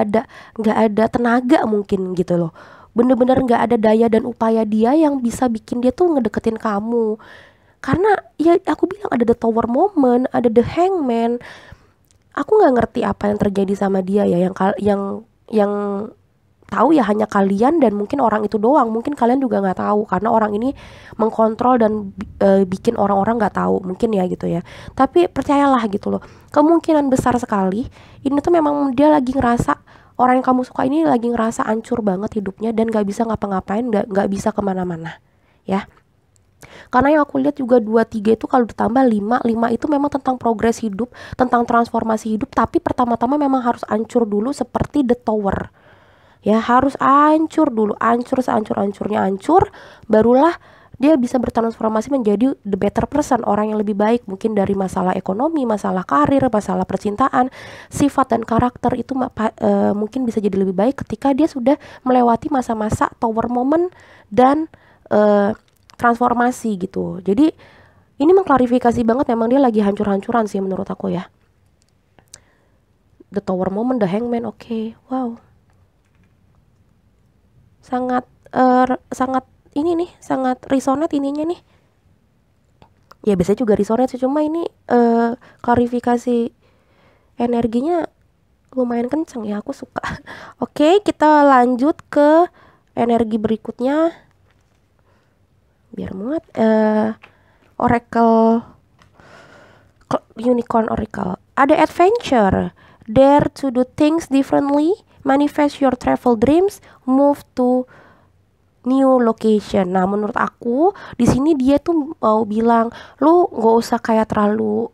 ada tenaga mungkin gitu loh. Bener-bener nggak ada daya dan upaya dia yang bisa bikin dia tuh ngedeketin kamu. Karena ya aku bilang ada the tower moment, ada the hangman. Aku nggak ngerti apa yang terjadi sama dia ya, yang tahu ya hanya kalian dan mungkin orang itu doang. Mungkin kalian juga nggak tahu karena orang ini mengkontrol dan bikin orang-orang nggak tahu mungkin ya gitu ya. Tapi percayalah gitu loh, kemungkinan besar sekali ini tuh memang dia lagi ngerasa, orang yang kamu suka ini lagi ngerasa hancur banget hidupnya dan nggak bisa ngapa-ngapain, nggak bisa kemana-mana ya. Karena yang aku lihat juga 2, 3 itu kalau ditambah 5 itu memang tentang progres hidup, tentang transformasi hidup. Tapi pertama-tama memang harus hancur dulu seperti the tower. Ya harus hancur dulu, hancur sehancur-hancurnya, hancur, barulah dia bisa bertransformasi menjadi the better person, orang yang lebih baik. Mungkin dari masalah ekonomi, masalah karir, masalah percintaan, sifat dan karakter itu mungkin bisa jadi lebih baik ketika dia sudah melewati masa-masa tower moment dan transformasi gitu. Jadi ini mengklarifikasi banget, memang dia lagi hancur-hancuran sih menurut aku ya. The tower moment, the hangman, oke. Wow. Sangat ini nih, sangat resonate ininya nih. Ya biasanya juga resonate sih, cuma ini klarifikasi energinya lumayan kenceng ya, aku suka. Oke, kita lanjut ke energi berikutnya. Biar muat, Oracle, Unicorn Oracle. Ada adventure, dare to do things differently, manifest your travel dreams, move to new location. Nah, menurut aku di sini dia tuh mau bilang, lu nggak usah kayak terlalu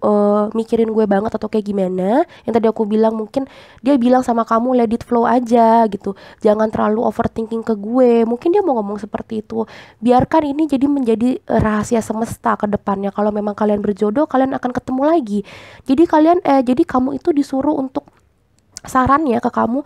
mikirin gue banget atau kayak gimana. Yang tadi aku bilang, mungkin dia bilang sama kamu let it flow aja gitu, jangan terlalu overthinking ke gue. Mungkin dia mau ngomong seperti itu. Biarkan ini menjadi rahasia semesta ke depannya. Kalau memang kalian berjodoh, kalian akan ketemu lagi. Jadi kamu itu disuruh untuk, sarannya ke kamu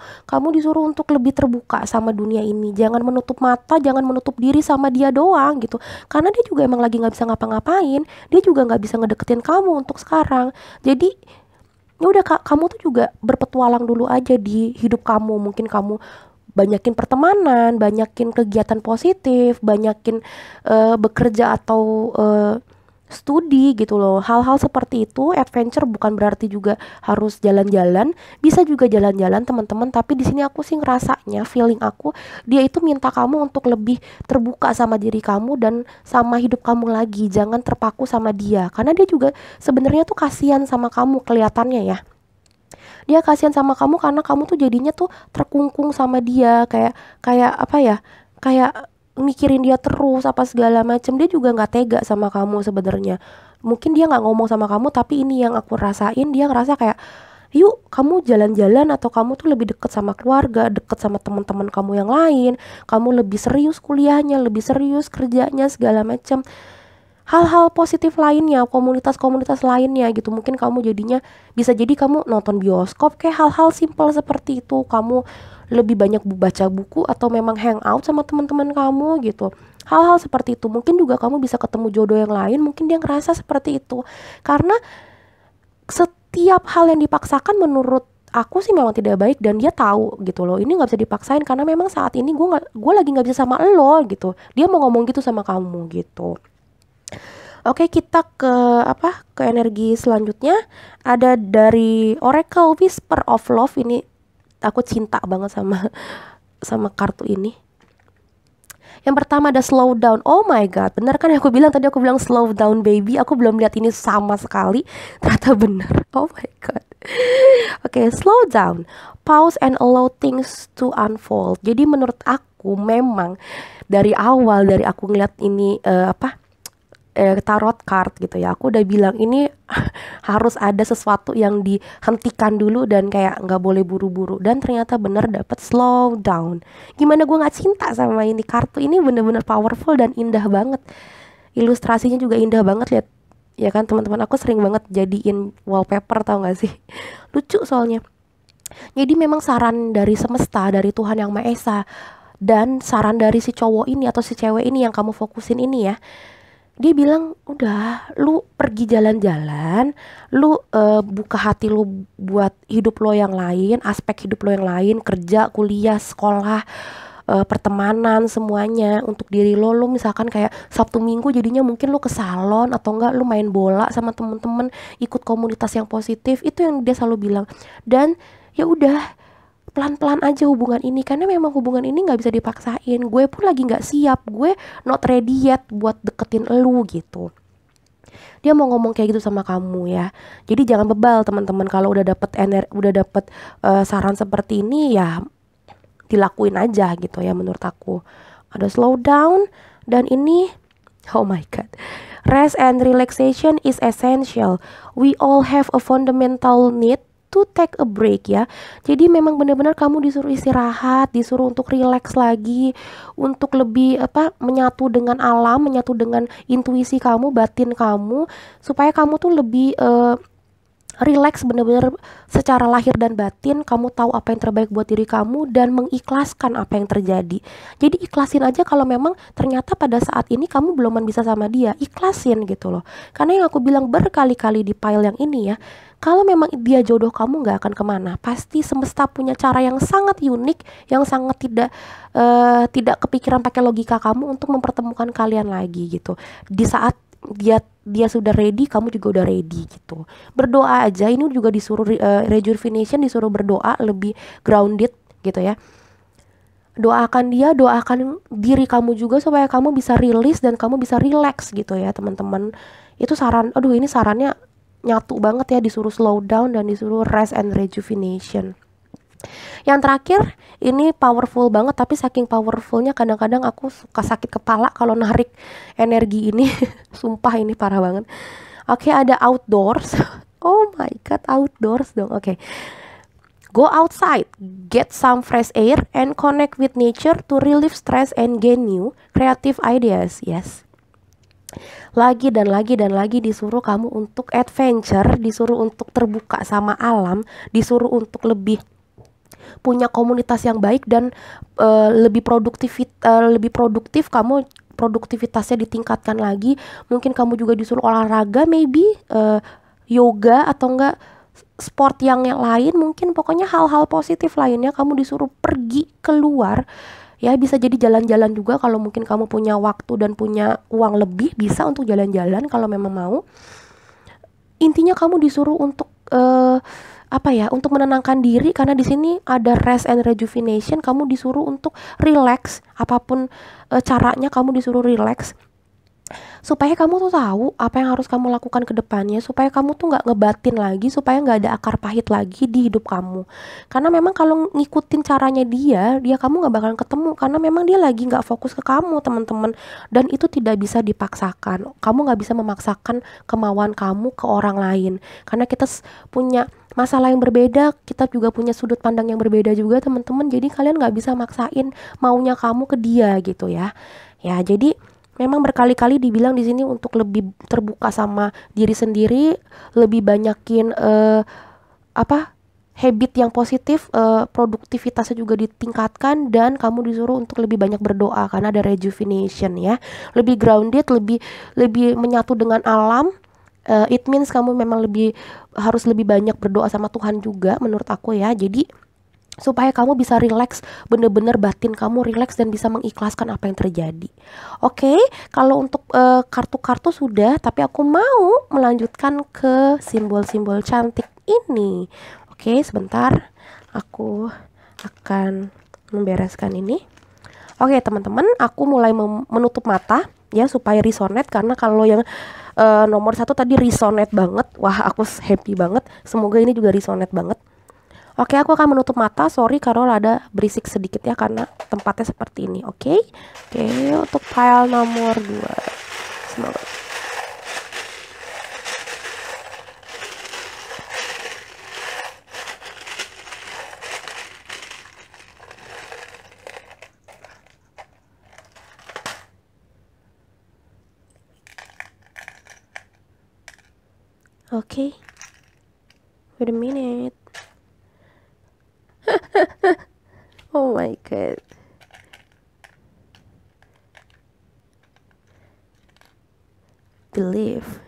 disuruh untuk lebih terbuka sama dunia ini. Jangan menutup mata, jangan menutup diri sama dia doang gitu. Karena dia juga emang lagi nggak bisa ngapa-ngapain. Dia juga nggak bisa ngedeketin kamu untuk sekarang. Jadi ya udah Kak, kamu tuh juga berpetualang dulu aja di hidup kamu. Mungkin kamu banyakin pertemanan, banyakin kegiatan positif, banyakin bekerja atau studi gitu loh. Hal-hal seperti itu. Adventure bukan berarti juga harus jalan-jalan, bisa juga jalan-jalan teman-teman. Tapi di sini aku sih ngerasanya, feeling aku, dia itu minta kamu untuk lebih terbuka sama diri kamu dan sama hidup kamu lagi. Jangan terpaku sama dia, karena dia juga sebenarnya tuh kasihan sama kamu kelihatannya ya. Dia kasihan sama kamu karena kamu tuh jadinya tuh terkungkung sama dia, kayak apa ya, kayak mikirin dia terus apa segala macam. Dia juga nggak tega sama kamu sebenarnya. Mungkin dia nggak ngomong sama kamu, tapi ini yang aku rasain, dia ngerasa kayak, yuk kamu jalan-jalan, atau kamu tuh lebih deket sama keluarga, deket sama teman-teman kamu yang lain, kamu lebih serius kuliahnya, lebih serius kerjanya segala macam. Hal-hal positif lainnya, komunitas-komunitas lainnya gitu. Mungkin kamu jadinya, bisa jadi kamu nonton bioskop, kayak hal-hal simpel seperti itu. Kamu lebih banyak baca buku atau memang hangout sama teman-teman kamu gitu. Hal-hal seperti itu. Mungkin juga kamu bisa ketemu jodoh yang lain. Mungkin dia ngerasa seperti itu. Karena setiap hal yang dipaksakan menurut aku sih memang tidak baik, dan dia tahu gitu loh. Ini nggak bisa dipaksain karena memang saat ini gue lagi nggak bisa sama lo gitu. Dia mau ngomong gitu sama kamu gitu. Oke, kita ke energi selanjutnya. Ada dari Oracle Whisper of Love. Ini aku cinta banget sama kartu ini. Yang pertama ada slow down. Oh my god, bener kan yang aku bilang tadi, aku bilang slow down baby. Aku belum lihat ini sama sekali, ternyata bener. Oh my god. Oke, slow down, pause and allow things to unfold. Jadi menurut aku memang dari awal, dari aku ngeliat ini tarot card gitu ya, aku udah bilang ini harus ada sesuatu yang dihentikan dulu dan kayak nggak boleh buru-buru, dan ternyata bener dapet slow down. Gimana gue nggak cinta sama ini, kartu ini bener-bener powerful dan indah banget, ilustrasinya juga indah banget, lihat ya kan teman-teman, aku sering banget jadiin wallpaper, tau gak sih? Lucu soalnya. Jadi memang saran dari semesta, dari Tuhan Yang Maha Esa, dan saran dari si cowok ini atau si cewek ini yang kamu fokusin ini ya, dia bilang udah, lu pergi jalan-jalan, lu buka hati lu buat hidup lo yang lain, aspek hidup lo yang lain, kerja, kuliah, sekolah, pertemanan, semuanya untuk diri lo. Lu misalkan kayak Sabtu Minggu jadinya mungkin lu ke salon, atau enggak lu main bola sama temen-temen, ikut komunitas yang positif, itu yang dia selalu bilang. Dan ya udah, pelan-pelan aja hubungan ini, karena memang hubungan ini nggak bisa dipaksain. Gue pun lagi nggak siap, gue not ready yet buat deketin elu gitu. Dia mau ngomong kayak gitu sama kamu ya. Jadi jangan bebal teman-teman, kalau udah dapet saran seperti ini ya dilakuin aja gitu ya menurut aku. Ada slow down, dan ini, oh my god, rest and relaxation is essential. We all have a fundamental need to take a break ya. Jadi memang benar-benar kamu disuruh istirahat, disuruh untuk relax lagi, untuk lebih menyatu dengan alam, menyatu dengan intuisi kamu, batin kamu, supaya kamu tuh lebih relax bener-bener secara lahir dan batin. Kamu tahu apa yang terbaik buat diri kamu dan mengikhlaskan apa yang terjadi. Jadi ikhlasin aja kalau memang ternyata pada saat ini kamu belum bisa sama dia, ikhlasin gitu loh. Karena yang aku bilang berkali-kali di pile yang ini ya, kalau memang dia jodoh kamu nggak akan kemana. Pasti semesta punya cara yang sangat unik, yang sangat tidak kepikiran pakai logika kamu untuk mempertemukan kalian lagi gitu. Di saat dia sudah ready, kamu juga udah ready gitu. Berdoa aja, ini juga disuruh rejuvenation, disuruh berdoa lebih grounded gitu ya. Doakan dia, doakan diri kamu juga supaya kamu bisa rilis dan kamu bisa relax gitu ya teman-teman. Itu saran, aduh ini sarannya nyatu banget ya, disuruh slow down dan disuruh rest and rejuvenation. Yang terakhir, ini powerful banget, tapi saking powerfulnya kadang-kadang aku suka sakit kepala kalau narik energi ini. Sumpah ini parah banget. Oke, ada outdoors. Oh my god, outdoors dong. Oke. Go outside, get some fresh air, and connect with nature to relieve stress and gain new creative ideas. Yes. Lagi dan lagi dan lagi disuruh kamu untuk adventure, disuruh untuk terbuka sama alam, disuruh untuk lebih punya komunitas yang baik dan lebih produktif. Kamu produktivitasnya ditingkatkan lagi. Mungkin kamu juga disuruh olahraga, maybe yoga, atau enggak sport yang lain, mungkin pokoknya hal-hal positif lainnya. Kamu disuruh pergi keluar ya, bisa jadi jalan-jalan juga kalau mungkin kamu punya waktu dan punya uang lebih, bisa untuk jalan-jalan kalau memang mau. Intinya kamu disuruh untuk untuk menenangkan diri, karena di sini ada rest and rejuvenation. Kamu disuruh untuk relax, apapun caranya kamu disuruh relax, supaya kamu tuh tahu apa yang harus kamu lakukan ke depannya, supaya kamu tuh nggak ngebatin lagi, supaya nggak ada akar pahit lagi di hidup kamu. Karena memang kalau ngikutin caranya dia kamu nggak bakalan ketemu, karena memang dia lagi nggak fokus ke kamu teman-teman, dan itu tidak bisa dipaksakan. Kamu nggak bisa memaksakan kemauan kamu ke orang lain, karena kita punya masalah yang berbeda, kita juga punya sudut pandang yang berbeda juga teman-teman. Jadi kalian nggak bisa maksain maunya kamu ke dia gitu ya. Ya, jadi memang berkali-kali dibilang di sini untuk lebih terbuka sama diri sendiri, lebih banyakin habit yang positif, produktivitasnya juga ditingkatkan, dan kamu disuruh untuk lebih banyak berdoa karena ada rejuvenation ya. Lebih grounded, lebih menyatu dengan alam. It means kamu memang harus lebih banyak berdoa sama Tuhan juga menurut aku ya. Jadi supaya kamu bisa relax, bener-bener batin kamu relax dan bisa mengikhlaskan apa yang terjadi. Oke, kalau untuk kartu-kartu sudah, tapi aku mau melanjutkan ke simbol-simbol cantik ini. Oke, sebentar, aku akan membereskan ini. Oke teman-teman, aku mulai menutup mata ya supaya resonate, karena kalau yang nomor 1 tadi resonate banget. Wah, aku happy banget. Semoga ini juga resonate banget. Oke, aku akan menutup mata. Sorry kalau ada berisik sedikit ya, karena tempatnya seperti ini. Oke, untuk pile nomor 2. Semoga. Oke, wait a minute. Oh my god. Believe.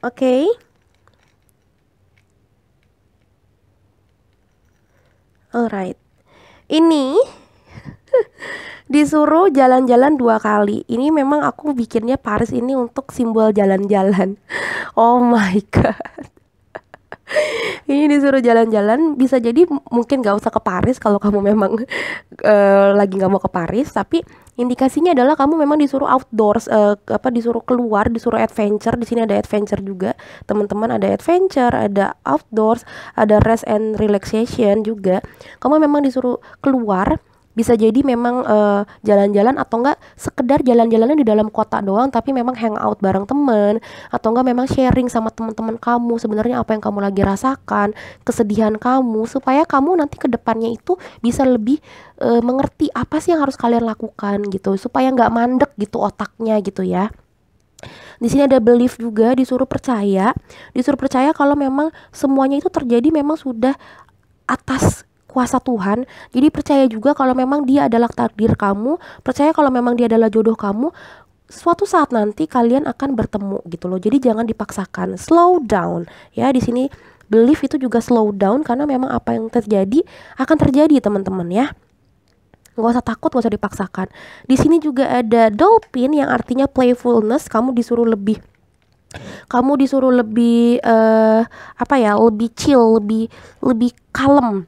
Oke. Alright. Ini disuruh jalan-jalan 2 kali. Ini memang aku bikinnya Paris ini untuk simbol jalan-jalan. Oh my god. Ini disuruh jalan-jalan, bisa jadi mungkin gak usah ke Paris kalau kamu memang lagi gak mau ke Paris, tapi indikasinya adalah kamu memang disuruh outdoors, disuruh keluar, disuruh adventure. Di sini ada adventure juga, teman-teman, ada adventure, ada outdoors, ada rest and relaxation juga. Kamu memang disuruh keluar. Bisa jadi memang jalan-jalan, atau enggak sekedar jalan-jalannya di dalam kota doang, tapi memang hangout bareng temen, atau enggak memang sharing sama teman-teman kamu sebenarnya apa yang kamu lagi rasakan, kesedihan kamu, supaya kamu nanti ke depannya itu bisa lebih mengerti apa sih yang harus kalian lakukan gitu, supaya nggak mandek gitu otaknya gitu ya. Di sini ada belief juga, disuruh percaya kalau memang semuanya itu terjadi memang sudah atas kuasa Tuhan. Jadi percaya juga kalau memang dia adalah takdir kamu, percaya kalau memang dia adalah jodoh kamu. Suatu saat nanti kalian akan bertemu gitu loh. Jadi jangan dipaksakan, slow down ya. Di sini belief itu juga slow down, karena memang apa yang terjadi akan terjadi, teman-teman ya. Nggak usah takut, nggak usah dipaksakan. Di sini juga ada dolphin yang artinya playfulness. Kamu disuruh lebih lebih chill, lebih kalem,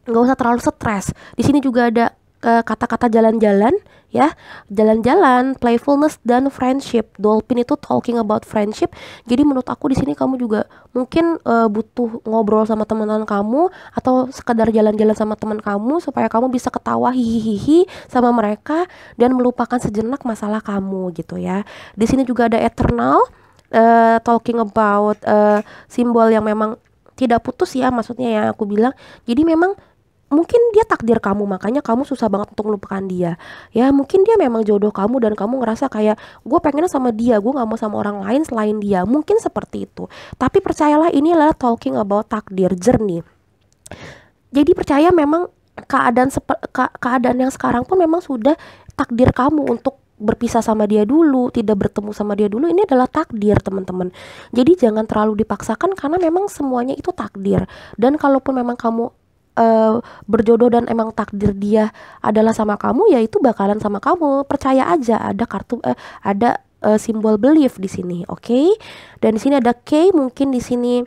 nggak usah terlalu stres. Di sini juga ada kata-kata jalan-jalan ya, jalan-jalan, playfulness, dan friendship. Dolphin itu talking about friendship. Jadi menurut aku di sini kamu juga mungkin butuh ngobrol sama teman-teman kamu, atau sekedar jalan-jalan sama teman kamu, supaya kamu bisa ketawa hihihi sama mereka dan melupakan sejenak masalah kamu gitu ya. Di sini juga ada eternal, talking about simbol yang memang tidak putus ya, maksudnya yang aku bilang. Jadi memang mungkin dia takdir kamu, makanya kamu susah banget untuk melupakan dia ya. Mungkin dia memang jodoh kamu dan kamu ngerasa kayak gue pengennya sama dia, gue gak mau sama orang lain selain dia, mungkin seperti itu. Tapi percayalah, ini adalah talking about takdir, journey. Jadi percaya memang keadaan yang sekarang pun memang sudah takdir kamu untuk berpisah sama dia dulu, tidak bertemu sama dia dulu. Ini adalah takdir, teman-teman. Jadi jangan terlalu dipaksakan, karena memang semuanya itu takdir. Dan kalaupun memang kamu berjodoh dan emang takdir dia adalah sama kamu, ya itu bakalan sama kamu. Percaya aja. Ada simbol belief di sini, oke? Dan di sini ada K, mungkin di sini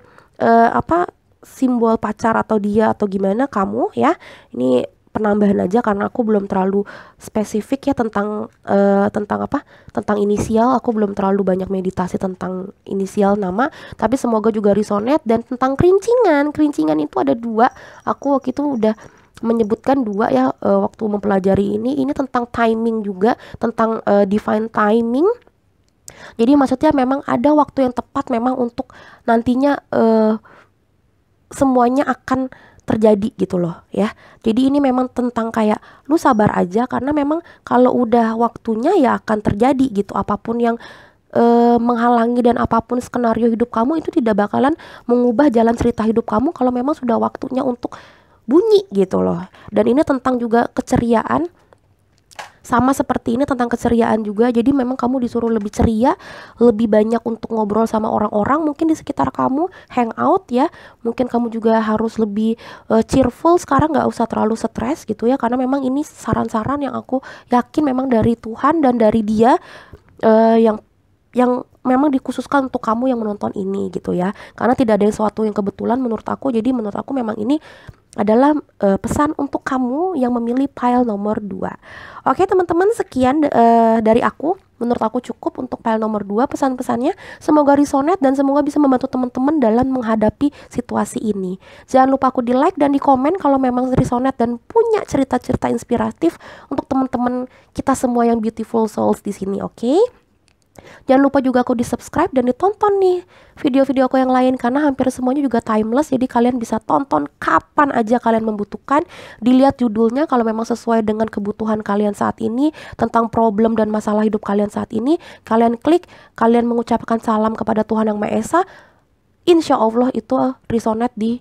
simbol pacar atau dia atau gimana kamu ya. Ini penambahan aja karena aku belum terlalu spesifik ya tentang inisial. Aku belum terlalu banyak meditasi tentang inisial nama, tapi semoga juga resonate. Dan tentang kerincingan itu ada 2. Aku waktu itu udah menyebutkan 2 ya waktu mempelajari ini tentang timing juga, tentang divine timing. Jadi maksudnya memang ada waktu yang tepat memang untuk nantinya semuanya akan terjadi gitu loh ya. Jadi ini memang tentang kayak lu sabar aja, karena memang kalau udah waktunya ya akan terjadi gitu. Apapun yang menghalangi dan apapun skenario hidup kamu itu tidak bakalan mengubah jalan cerita hidup kamu kalau memang sudah waktunya untuk bunyi gitu loh. Dan ini tentang juga keceriaan, sama seperti ini tentang keceriaan juga. Jadi memang kamu disuruh lebih ceria, lebih banyak untuk ngobrol sama orang-orang mungkin di sekitar kamu, hangout ya. Mungkin kamu juga harus lebih cheerful sekarang, nggak usah terlalu stres gitu ya, karena memang ini saran-saran yang aku yakin memang dari Tuhan dan dari dia, yang yang memang dikhususkan untuk kamu yang menonton ini gitu ya, karena tidak ada sesuatu yang kebetulan menurut aku. Jadi menurut aku memang ini adalah pesan untuk kamu yang memilih pile nomor 2. Oke teman-teman, sekian dari aku. Menurut aku cukup untuk pile nomor 2 pesan-pesannya. Semoga resonate dan semoga bisa membantu teman-teman dalam menghadapi situasi ini. Jangan lupa aku di like dan di komen kalau memang resonate dan punya cerita-cerita inspiratif untuk teman-teman kita semua yang beautiful souls di sini, oke? Jangan lupa juga aku di subscribe dan ditonton nih video-video aku yang lain, karena hampir semuanya juga timeless, jadi kalian bisa tonton kapan aja kalian membutuhkan. Dilihat judulnya, kalau memang sesuai dengan kebutuhan kalian saat ini, tentang problem dan masalah hidup kalian saat ini, kalian klik, kalian mengucapkan salam kepada Tuhan Yang Maha Esa, insya Allah itu resonate di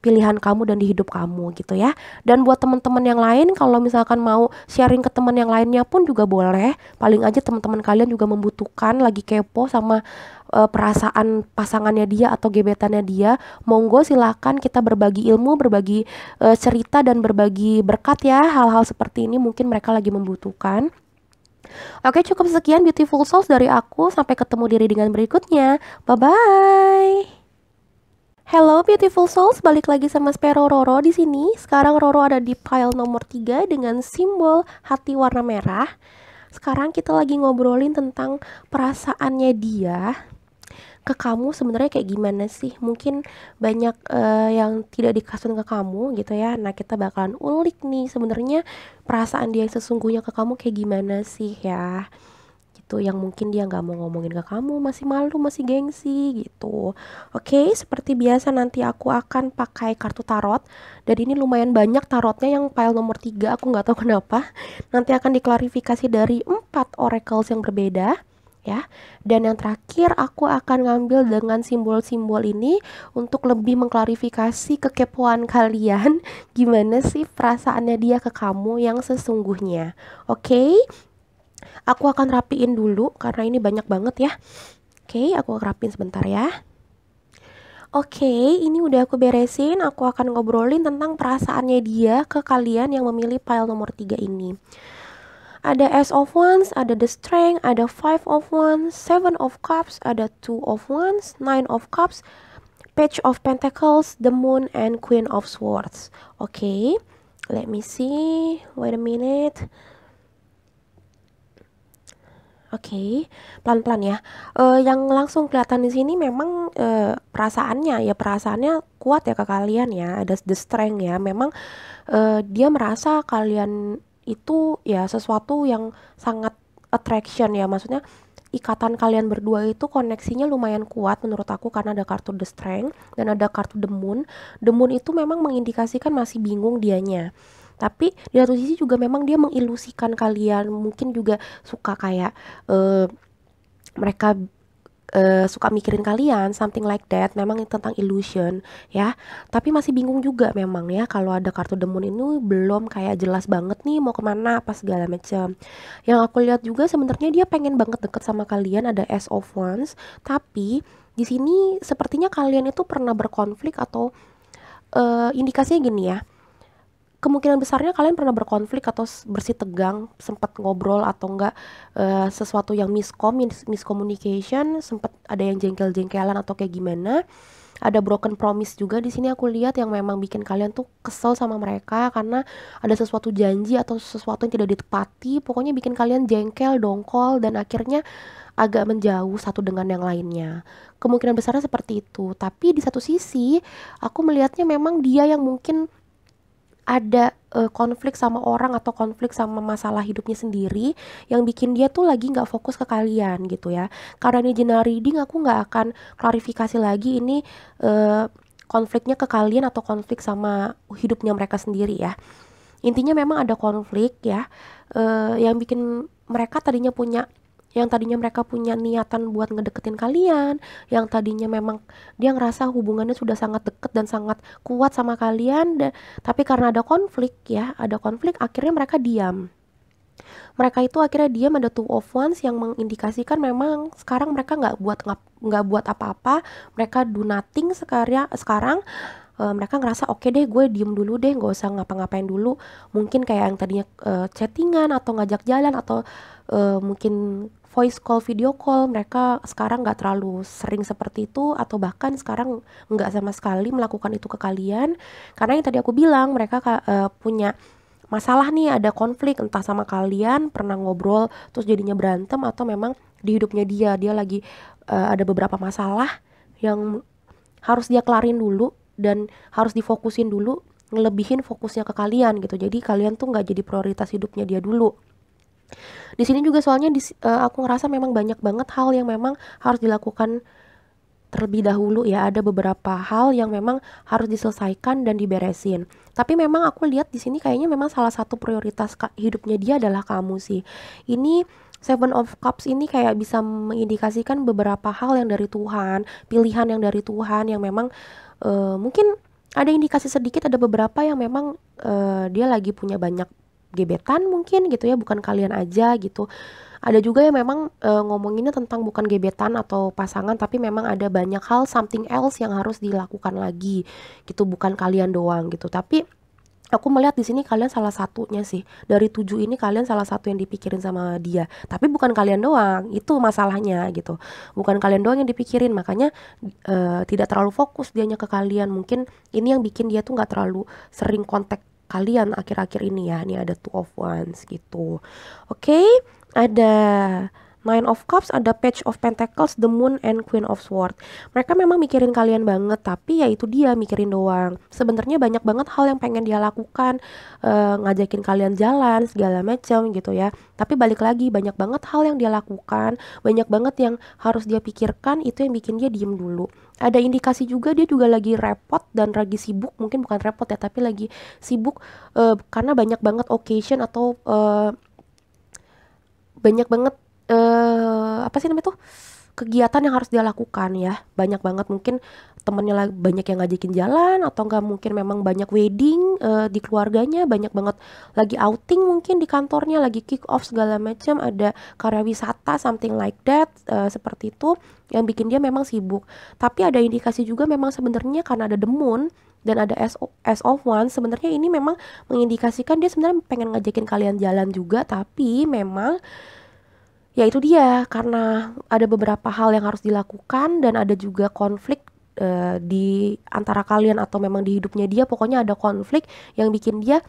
pilihan kamu dan di hidup kamu gitu ya. Dan buat teman-teman yang lain, kalau misalkan mau sharing ke teman yang lainnya pun juga boleh. Paling aja teman-teman kalian juga membutuhkan, lagi kepo sama perasaan pasangannya dia atau gebetannya dia, monggo silakan kita berbagi ilmu, berbagi cerita dan berbagi berkat ya. Hal-hal seperti ini mungkin mereka lagi membutuhkan. Oke, cukup sekian beautiful souls dari aku. Sampai ketemu di readingan berikutnya. Bye bye. Hello beautiful souls, balik lagi sama Sparrow Roro di sini. Sekarang Roro ada di pile nomor 3 dengan simbol hati warna merah. Sekarang kita lagi ngobrolin tentang perasaannya dia ke kamu sebenarnya kayak gimana sih. Mungkin banyak yang tidak dikasih ke kamu gitu ya. Nah, kita bakalan ulik nih sebenarnya perasaan dia yang sesungguhnya ke kamu kayak gimana sih ya. Gitu, yang mungkin dia nggak mau ngomongin ke kamu, masih malu, masih gengsi gitu. Oke, seperti biasa nanti aku akan pakai kartu tarot, dan ini lumayan banyak tarotnya yang pile nomor 3, aku nggak tahu kenapa. Nanti akan diklarifikasi dari 4 oracles yang berbeda ya. Dan yang terakhir aku akan ngambil dengan simbol-simbol ini untuk lebih mengklarifikasi kekepoan kalian gimana sih perasaannya dia ke kamu yang sesungguhnya. Oke? Aku akan rapiin dulu karena ini banyak banget ya. Oke, aku rapiin sebentar ya. Oke, ini udah aku beresin. Aku akan ngobrolin tentang perasaannya dia ke kalian yang memilih pile nomor 3 ini. Ada Ace of Wands, ada The Strength, ada Five of Wands, Seven of Cups, ada Two of Wands, Nine of Cups, Page of Pentacles, The Moon, and Queen of Swords. Oke, let me see. Wait a minute. Oke, pelan-pelan ya. Yang langsung kelihatan di sini memang perasaannya kuat ya ke kalian ya. Ada the strength ya. Memang dia merasa kalian itu ya sesuatu yang sangat attraction ya. Maksudnya ikatan kalian berdua itu koneksinya lumayan kuat menurut aku, karena ada kartu the strength dan ada kartu the moon. The moon itu memang mengindikasikan masih bingung dianya. Tapi di satu sisi juga memang dia mengilusikan kalian, mungkin juga suka kayak mereka suka mikirin kalian, something like that. Memang tentang illusion ya, tapi masih bingung juga memang ya. Kalau ada kartu the moon ini belum kayak jelas banget nih mau kemana apa segala macam. Yang aku lihat juga sebenarnya dia pengen banget deket sama kalian, ada Ace of Wands. Tapi di sini sepertinya kalian itu pernah berkonflik atau indikasinya gini ya, kemungkinan besarnya kalian pernah berkonflik atau bersih tegang, sempat ngobrol atau enggak sesuatu yang miscommunication, sempat ada yang jengkel-jengkelan atau kayak gimana. Ada broken promise juga di sini aku lihat, yang memang bikin kalian tuh kesel sama mereka karena ada sesuatu janji atau sesuatu yang tidak ditepati. Pokoknya bikin kalian jengkel, dongkol, dan akhirnya agak menjauh satu dengan yang lainnya. Kemungkinan besarnya seperti itu. Tapi di satu sisi aku melihatnya memang dia yang mungkin ada konflik sama orang atau konflik sama masalah hidupnya sendiri, yang bikin dia tuh lagi nggak fokus ke kalian gitu ya. Karena ini general reading, aku nggak akan klarifikasi lagi ini konfliknya ke kalian atau konflik sama hidupnya mereka sendiri ya. Intinya memang ada konflik ya, yang bikin mereka tadinya mereka punya niatan buat ngedeketin kalian, yang tadinya memang dia ngerasa hubungannya sudah sangat deket dan sangat kuat sama kalian, tapi karena ada konflik akhirnya mereka diam. Mereka itu akhirnya diam, ada Two of Wands yang mengindikasikan memang sekarang mereka nggak buat apa-apa, mereka do nothing sekarang. Mereka ngerasa oke deh, gue diem dulu deh, nggak usah ngapa-ngapain dulu. Mungkin kayak yang tadinya chattingan atau ngajak jalan atau mungkin voice call, video call, mereka sekarang nggak terlalu sering seperti itu, atau bahkan sekarang nggak sama sekali melakukan itu ke kalian. Karena yang tadi aku bilang, mereka punya masalah nih, ada konflik entah sama kalian, pernah ngobrol terus jadinya berantem, atau memang di hidupnya dia lagi ada beberapa masalah yang harus dia kelarin dulu dan harus difokusin dulu, ngelebihin fokusnya ke kalian gitu. Jadi kalian tuh nggak jadi prioritas hidupnya dia dulu. Di sini juga soalnya aku ngerasa memang banyak banget hal yang memang harus dilakukan terlebih dahulu ya. Ada beberapa hal yang memang harus diselesaikan dan diberesin. Tapi memang aku lihat di sini kayaknya memang salah satu prioritas hidupnya dia adalah kamu sih. Ini Seven of Cups ini kayak bisa mengindikasikan beberapa hal yang dari Tuhan, pilihan yang dari Tuhan yang memang mungkin ada indikasi sedikit, ada beberapa yang memang dia lagi punya banyak gebetan mungkin gitu ya, bukan kalian aja gitu. Ada juga yang memang ngomonginnya tentang bukan gebetan atau pasangan, tapi memang ada banyak hal, something else yang harus dilakukan lagi gitu, bukan kalian doang gitu. Tapi aku melihat di sini kalian salah satunya sih. Dari 7 ini kalian salah satu yang dipikirin sama dia. Tapi bukan kalian doang, itu masalahnya gitu. Bukan kalian doang yang dipikirin, makanya tidak terlalu fokus dianya ke kalian. Mungkin ini yang bikin dia tuh nggak terlalu sering kontak kalian akhir-akhir ini ya. Ini ada Two of Wands gitu. Oke, ada Nine of Cups, ada Page of Pentacles, The Moon, and Queen of Swords. Mereka memang mikirin kalian banget, tapi ya itu dia, mikirin doang. Sebenarnya banyak banget hal yang pengen dia lakukan, ngajakin kalian jalan, segala macam gitu ya. Tapi balik lagi, banyak banget hal yang dia lakukan, banyak banget yang harus dia pikirkan, itu yang bikin dia diem dulu. Ada indikasi juga dia juga lagi repot dan lagi sibuk, mungkin bukan repot ya, tapi lagi sibuk karena banyak banget occasion atau banyak banget apa sih namanya tuh, kegiatan yang harus dia lakukan ya. Banyak banget, mungkin temennya banyak yang ngajakin jalan, atau enggak mungkin memang banyak wedding di keluarganya, banyak banget lagi outing mungkin di kantornya, lagi kick off segala macam, ada karya wisata, something like that, seperti itu yang bikin dia memang sibuk. Tapi ada indikasi juga memang sebenarnya karena ada The Moon dan ada As of Wands, sebenarnya ini memang mengindikasikan dia sebenarnya pengen ngajakin kalian jalan juga, tapi memang ya itu dia, karena ada beberapa hal yang harus dilakukan dan ada juga konflik di antara kalian, atau memang di hidupnya dia pokoknya ada konflik yang bikin dia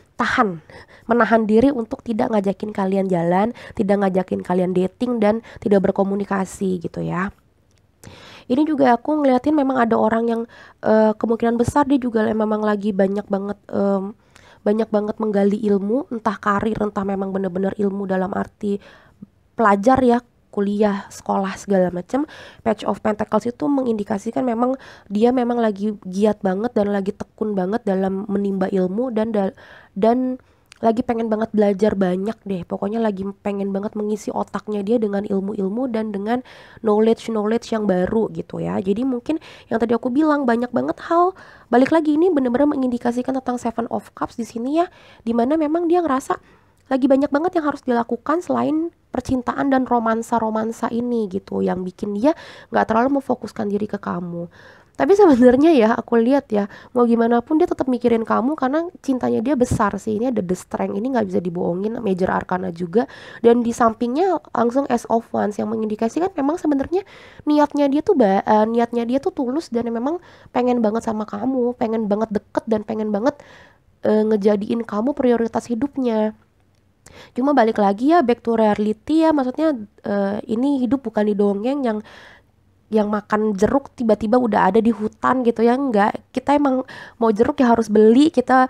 menahan diri untuk tidak ngajakin kalian jalan, tidak ngajakin kalian dating, dan tidak berkomunikasi gitu ya. Ini juga aku ngeliatin memang ada orang yang kemungkinan besar dia juga memang lagi banyak banget menggali ilmu, entah karir, entah memang benar-benar ilmu dalam arti pelajar ya, kuliah, sekolah segala macam. Page of Pentacles itu mengindikasikan memang dia memang lagi giat banget dan lagi tekun banget dalam menimba ilmu, dan lagi pengen banget belajar banyak deh. Pokoknya lagi pengen banget mengisi otaknya dia dengan ilmu-ilmu dan dengan knowledge yang baru gitu ya. Jadi mungkin yang tadi aku bilang banyak banget hal, balik lagi ini bener-bener mengindikasikan tentang Seven of Cups di sini ya, dimana memang dia ngerasa lagi banyak banget yang harus dilakukan selain percintaan dan romansa ini gitu, yang bikin dia nggak terlalu memfokuskan diri ke kamu. Tapi sebenarnya ya aku lihat ya, mau gimana pun dia tetap mikirin kamu karena cintanya dia besar sih. Ini ada The Strength, ini nggak bisa dibohongin, Major Arcana juga, dan di sampingnya langsung As of Wands yang mengindikasikan memang sebenarnya niatnya dia tuh tulus dan memang pengen banget sama kamu, pengen banget deket, dan pengen banget ngejadiin kamu prioritas hidupnya. Cuma balik lagi ya, back to reality ya, maksudnya ini hidup bukan di dongeng yang makan jeruk tiba-tiba udah ada di hutan gitu ya, enggak. Kita emang mau jeruk ya harus beli, kita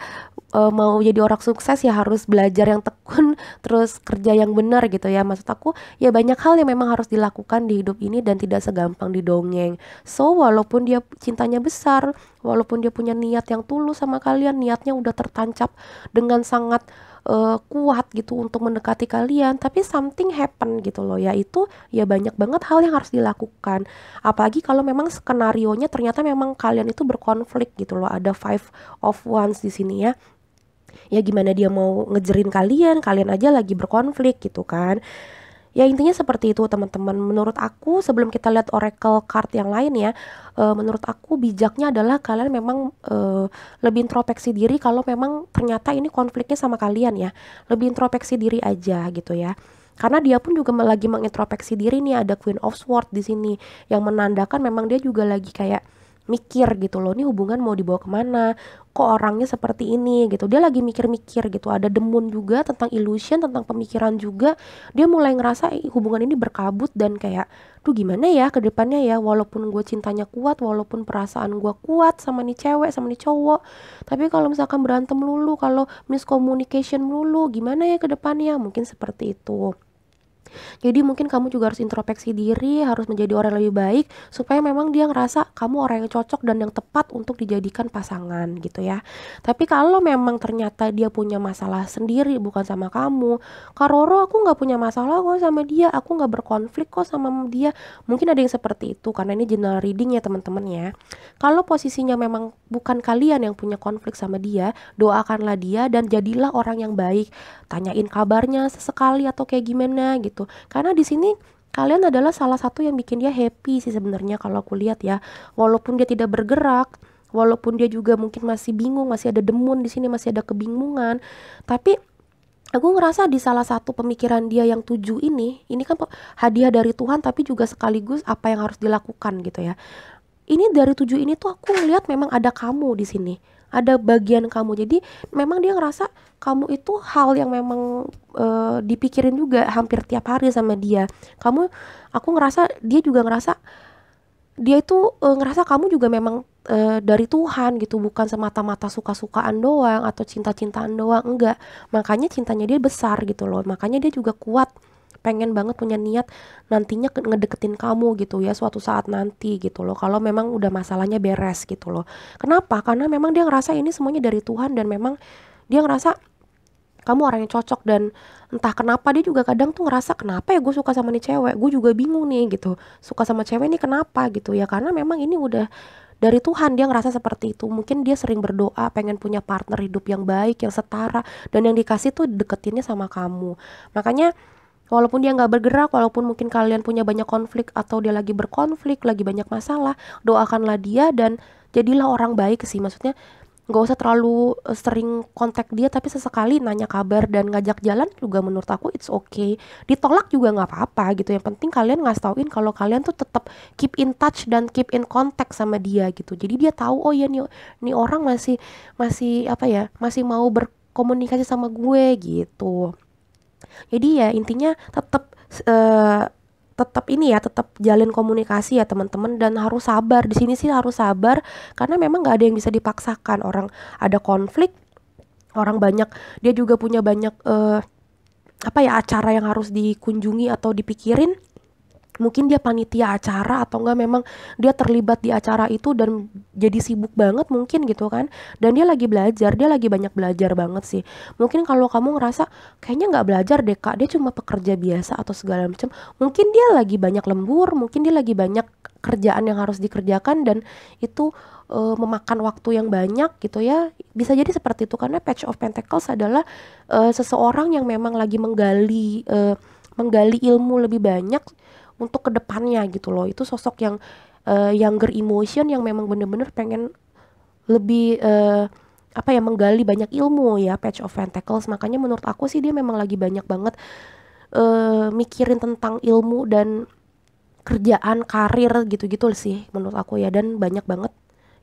mau jadi orang sukses ya harus belajar yang tekun, terus kerja yang benar gitu ya. Maksud aku ya banyak hal yang memang harus dilakukan di hidup ini dan tidak segampang di dongeng. So walaupun dia cintanya besar, walaupun dia punya niat yang tulus sama kalian, niatnya udah tertancap dengan sangat kuat gitu untuk mendekati kalian, tapi something happen gitu loh, yaitu ya banyak banget hal yang harus dilakukan. Apalagi kalau memang skenarionya ternyata memang kalian itu berkonflik gitu loh, ada Five of Wands di sini ya. Ya gimana dia mau ngejerin kalian aja lagi berkonflik gitu kan. Ya intinya seperti itu teman-teman. Menurut aku sebelum kita lihat oracle card yang lain ya, menurut aku bijaknya adalah kalian memang lebih introspeksi diri kalau memang ternyata ini konfliknya sama kalian ya. Lebih introspeksi diri aja gitu ya. Karena dia pun juga lagi mengintrospeksi diri nih, ada Queen of Swords di sini yang menandakan memang dia juga lagi kayak mikir gitu loh, nih hubungan mau dibawa kemana, kok orangnya seperti ini gitu. Dia lagi mikir-mikir gitu, ada demun juga tentang illusion, tentang pemikiran juga. Dia mulai ngerasa hubungan ini berkabut dan kayak, tuh gimana ya ke depannya ya, walaupun gue cintanya kuat, walaupun perasaan gue kuat sama nih cewek, sama nih cowok, tapi kalau misalkan berantem melulu, kalau miscommunication melulu, gimana ya ke depannya, mungkin seperti itu. Jadi mungkin kamu juga harus introspeksi diri, harus menjadi orang yang lebih baik supaya memang dia ngerasa kamu orang yang cocok dan yang tepat untuk dijadikan pasangan gitu ya. Tapi kalau memang ternyata dia punya masalah sendiri bukan sama kamu, Kak Roro aku nggak punya masalah kok sama dia, aku nggak berkonflik kok sama dia. Mungkin ada yang seperti itu karena ini general reading ya teman-teman ya. Kalau posisinya memang bukan kalian yang punya konflik sama dia, doakanlah dia dan jadilah orang yang baik. Tanyain kabarnya sesekali atau kayak gimana gitu. Karena di sini kalian adalah salah satu yang bikin dia happy sih sebenarnya kalau aku lihat ya. Walaupun dia tidak bergerak, walaupun dia juga mungkin masih bingung, masih ada demun di sini, masih ada kebingungan, tapi aku ngerasa di salah satu pemikiran dia yang 7 ini kan hadiah dari Tuhan tapi juga sekaligus apa yang harus dilakukan gitu ya. Ini dari 7 ini tuh aku ngeliat memang ada kamu di sini, ada bagian kamu. Jadi memang dia ngerasa kamu itu hal yang memang dipikirin juga hampir tiap hari sama dia. Aku ngerasa dia juga ngerasa dia itu ngerasa kamu juga memang dari Tuhan gitu, bukan semata-mata suka-sukaan doang atau cinta-cintaan doang, enggak. Makanya cintanya dia besar gitu loh, makanya dia juga kuat, pengen banget punya niat nantinya ngedeketin kamu gitu ya suatu saat nanti gitu loh, kalau memang udah masalahnya beres gitu loh. Kenapa? Karena memang dia ngerasa ini semuanya dari Tuhan dan memang dia ngerasa kamu orang yang cocok. Dan entah kenapa dia juga kadang tuh ngerasa kenapa ya gue suka sama nih cewek, gue juga bingung nih gitu, suka sama cewek nih kenapa gitu ya, karena memang ini udah dari Tuhan. Dia ngerasa seperti itu. Mungkin dia sering berdoa pengen punya partner hidup yang baik, yang setara, dan yang dikasih tuh deketinnya sama kamu. Makanya walaupun dia nggak bergerak, walaupun mungkin kalian punya banyak konflik atau dia lagi berkonflik, lagi banyak masalah, doakanlah dia dan jadilah orang baik sih. Maksudnya nggak usah terlalu sering kontak dia, tapi sesekali nanya kabar dan ngajak jalan juga menurut aku it's okay. Ditolak juga nggak apa-apa gitu. Yang penting kalian ngasih tauin kalau kalian tuh tetap keep in touch dan keep in contact sama dia gitu. Jadi dia tahu oh ya nih orang masih masih apa ya, masih mau berkomunikasi sama gue gitu. Jadi ya intinya tetap ini ya, tetap jalin komunikasi ya teman-teman, dan harus sabar. Di sini sih harus sabar karena memang nggak ada yang bisa dipaksakan. Orang ada konflik, orang banyak, dia juga punya banyak apa ya, acara yang harus dikunjungi atau dipikirin. Mungkin dia panitia acara atau enggak memang dia terlibat di acara itu dan jadi sibuk banget mungkin gitu kan. Dan dia lagi belajar, dia lagi banyak belajar banget sih. Mungkin kalau kamu ngerasa kayaknya nggak belajar deh kak, dia cuma pekerja biasa atau segala macam, mungkin dia lagi banyak lembur, mungkin dia lagi banyak kerjaan yang harus dikerjakan dan itu memakan waktu yang banyak gitu ya. Bisa jadi seperti itu karena Page of Pentacles adalah seseorang yang memang lagi menggali ilmu lebih banyak untuk kedepannya gitu loh. Itu sosok yang younger emotion yang memang bener-bener pengen lebih apa ya, menggali banyak ilmu ya, Page of Pentacles. Makanya menurut aku sih dia memang lagi banyak banget mikirin tentang ilmu dan kerjaan, karir gitu-gitu sih menurut aku ya. Dan banyak banget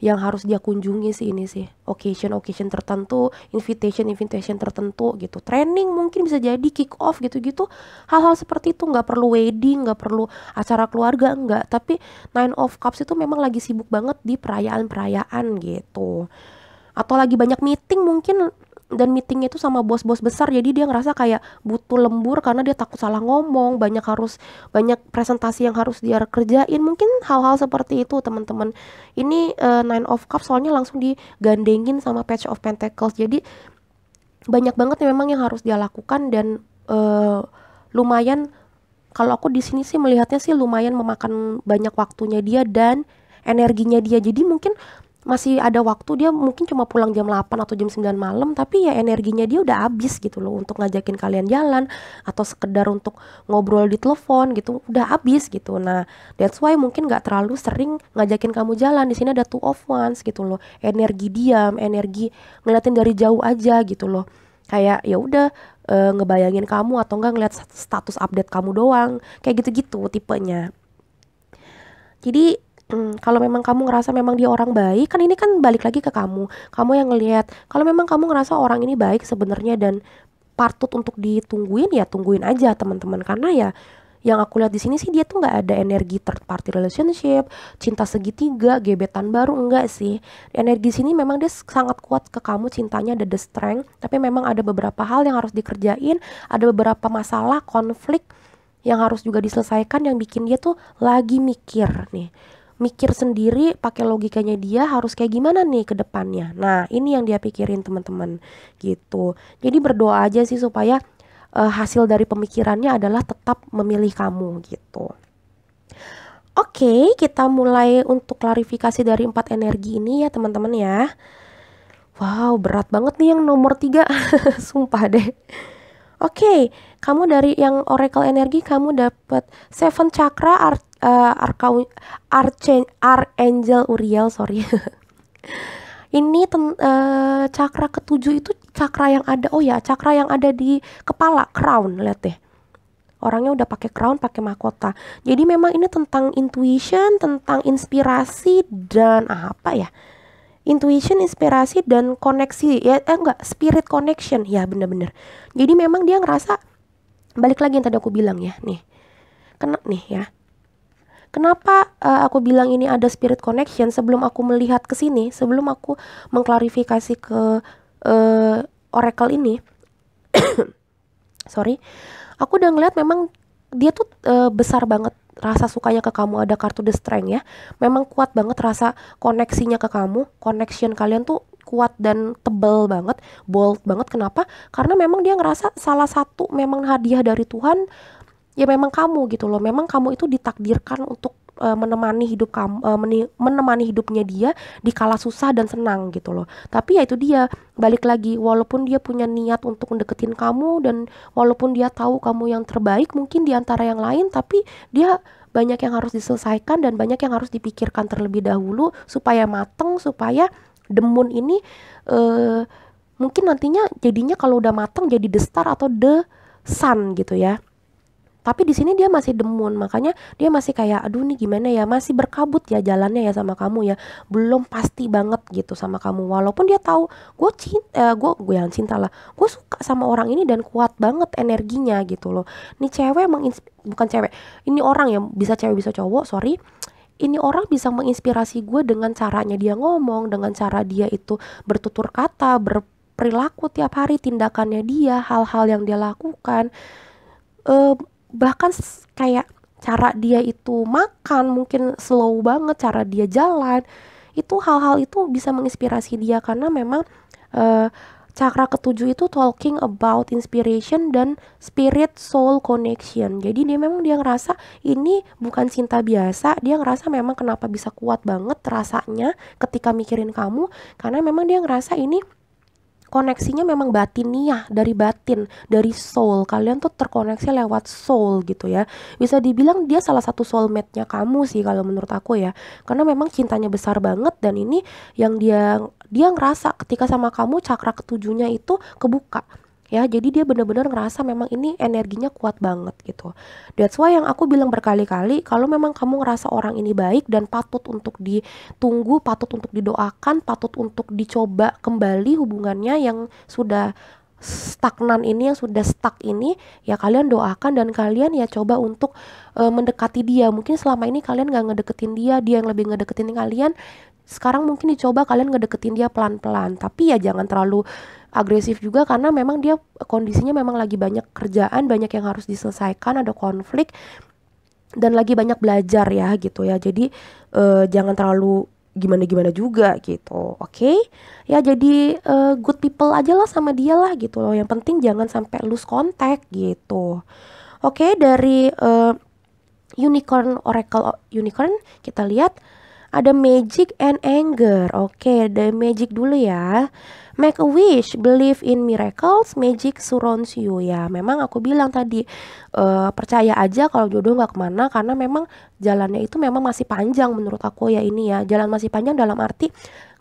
yang harus dia kunjungi sih ini sih, occasion tertentu, invitation tertentu gitu, training mungkin bisa jadi, kick off gitu-gitu, hal-hal seperti itu. Nggak perlu wedding, nggak perlu acara keluarga, nggak, tapi Nine of Cups itu memang lagi sibuk banget di perayaan-perayaan gitu, atau lagi banyak meeting mungkin, dan meetingnya itu sama bos-bos besar, jadi dia ngerasa kayak butuh lembur karena dia takut salah ngomong, banyak presentasi yang harus dia kerjain, mungkin hal-hal seperti itu teman-teman. Ini Nine of Cups soalnya langsung digandengin sama Page of Pentacles, jadi banyak banget memang yang harus dia lakukan. Dan lumayan, kalau aku di sini sih melihatnya sih lumayan memakan banyak waktunya dia dan energinya dia. Jadi mungkin masih ada waktu, dia mungkin cuma pulang jam 8 atau jam 9 malam, tapi ya energinya dia udah habis gitu loh untuk ngajakin kalian jalan atau sekedar untuk ngobrol di telepon gitu, udah habis gitu. Nah, that's why mungkin gak terlalu sering ngajakin kamu jalan. Di sini ada Two of Wands gitu loh, energi diam, energi ngeliatin dari jauh aja gitu loh. kayak ya udah ngebayangin kamu atau enggak ngeliat status update kamu doang, kayak gitu-gitu tipenya. Jadi kalau memang kamu ngerasa memang dia orang baik, kan ini kan balik lagi ke kamu yang ngelihat. Kalau memang kamu ngerasa orang ini baik sebenarnya dan patut untuk ditungguin, ya tungguin aja teman-teman, karena ya yang aku lihat di sini sih dia tuh nggak ada energi third party relationship, cinta segitiga, gebetan baru, enggak sih. Energi sini memang dia sangat kuat ke kamu, cintanya ada the strength, tapi memang ada beberapa hal yang harus dikerjain, ada beberapa masalah, konflik yang harus juga diselesaikan, yang bikin dia tuh lagi mikir nih. Mikir sendiri pakai logikanya dia harus kayak gimana nih ke depannya. Nah, ini yang dia pikirin teman-teman gitu. Jadi berdoa aja sih supaya hasil dari pemikirannya adalah tetap memilih kamu gitu. Oke, kita mulai untuk klarifikasi dari 4 energi ini ya teman-teman ya. Wow, berat banget nih yang nomor 3. Sumpah deh. Oke, kamu dari yang Oracle energi kamu dapat Seven Chakra Archangel Uriel, sorry. Ini cakra ketujuh itu cakra yang ada, cakra yang ada di kepala, crown, lihat deh. Orangnya udah pakai crown, pakai mahkota. Jadi memang ini tentang intuition, tentang inspirasi dan apa ya? Intuition, inspirasi dan koneksi. Ya enggak, spirit connection. Ya bener-bener. Jadi memang dia ngerasa, balik lagi yang tadi aku bilang ya, nih. Kena nih ya. Kenapa aku bilang ini ada spirit connection sebelum aku melihat ke sini, sebelum aku mengklarifikasi ke Oracle ini. Sorry. Aku udah ngeliat memang dia tuh besar banget rasa sukanya ke kamu, ada kartu The Strength ya. Memang kuat banget rasa koneksinya ke kamu, connection kalian tuh kuat dan tebal banget, bold banget. Kenapa? Karena memang dia ngerasa salah satu memang hadiah dari Tuhan, ya memang kamu gitu loh. Memang kamu itu ditakdirkan untuk menemani hidup kamu, menemani hidupnya dia di kala susah dan senang gitu loh. Tapi ya itu dia, balik lagi, walaupun dia punya niat untuk mendeketin kamu dan walaupun dia tahu kamu yang terbaik mungkin di antara yang lain, tapi dia banyak yang harus diselesaikan dan banyak yang harus dipikirkan terlebih dahulu supaya mateng, supaya demun ini mungkin nantinya jadinya kalau udah mateng jadi the star atau the sun gitu ya. Tapi di sini dia masih demun, makanya dia masih kayak aduh nih gimana ya, masih berkabut ya jalannya ya sama kamu ya, belum pasti banget gitu sama kamu. Walaupun dia tahu gue yang cinta lah, gue suka sama orang ini dan kuat banget energinya gitu loh. Nih cewek bukan cewek, ini orang ya, bisa cewek bisa cowok, sorry. Ini orang bisa menginspirasi gue dengan caranya dia ngomong, dengan cara dia itu bertutur kata, berperilaku tiap hari, tindakannya dia, hal-hal yang dia lakukan. Bahkan kayak cara dia itu makan mungkin slow banget, cara dia jalan, itu hal-hal itu bisa menginspirasi dia karena memang cakra ketujuh itu talking about inspiration dan spirit soul connection. Jadi dia ngerasa ini bukan cinta biasa, dia ngerasa memang kenapa bisa kuat banget rasanya ketika mikirin kamu, karena memang dia ngerasa ini koneksinya memang batiniah, dari batin, dari soul. Kalian tuh terkoneksi lewat soul gitu ya. Bisa dibilang dia salah satu soulmate-nya kamu sih kalau menurut aku ya. Karena memang cintanya besar banget dan ini yang dia ngerasa ketika sama kamu cakra ketujuhnya itu kebuka. Ya, jadi dia benar-benar ngerasa memang ini energinya kuat banget gitu. That's why yang aku bilang berkali-kali, kalau memang kamu ngerasa orang ini baik dan patut untuk ditunggu, patut untuk didoakan, patut untuk dicoba kembali hubungannya yang sudah stagnan ini, yang sudah stuck ini, ya kalian doakan dan kalian ya coba untuk mendekati dia. Mungkin selama ini kalian gak ngedeketin dia yang lebih ngedeketin kalian. Sekarang mungkin dicoba kalian ngedeketin dia pelan-pelan, tapi ya jangan terlalu agresif juga karena memang dia kondisinya memang lagi banyak kerjaan, banyak yang harus diselesaikan, ada konflik dan lagi banyak belajar ya gitu ya. Jadi jangan terlalu gimana-gimana juga gitu. Oke? Ya jadi good people aja lah sama dia lah gitu loh. Yang penting jangan sampai lose contact gitu. Oke, dari Unicorn Oracle Unicorn kita lihat Ada magic and anger. Oke, ada magic dulu ya. Make a wish, believe in miracles, magic surrounds you. Ya, memang aku bilang tadi, percaya aja kalau jodoh nggak kemana, karena memang jalannya itu memang masih panjang menurut aku ya ini ya. Jalan masih panjang dalam arti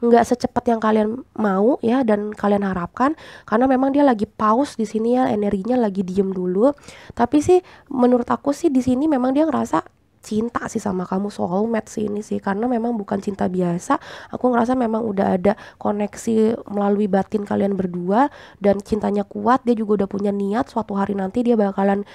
nggak secepat yang kalian mau ya dan kalian harapkan, karena memang dia lagi pause di sini ya, energinya lagi diem dulu. Tapi sih menurut aku sih di sini memang dia ngerasa cinta sih sama kamu, soulmate sih ini sih, karena memang bukan cinta biasa. Aku ngerasa memang udah ada koneksi melalui batin kalian berdua dan cintanya kuat. Dia juga udah punya niat suatu hari nanti dia bakalan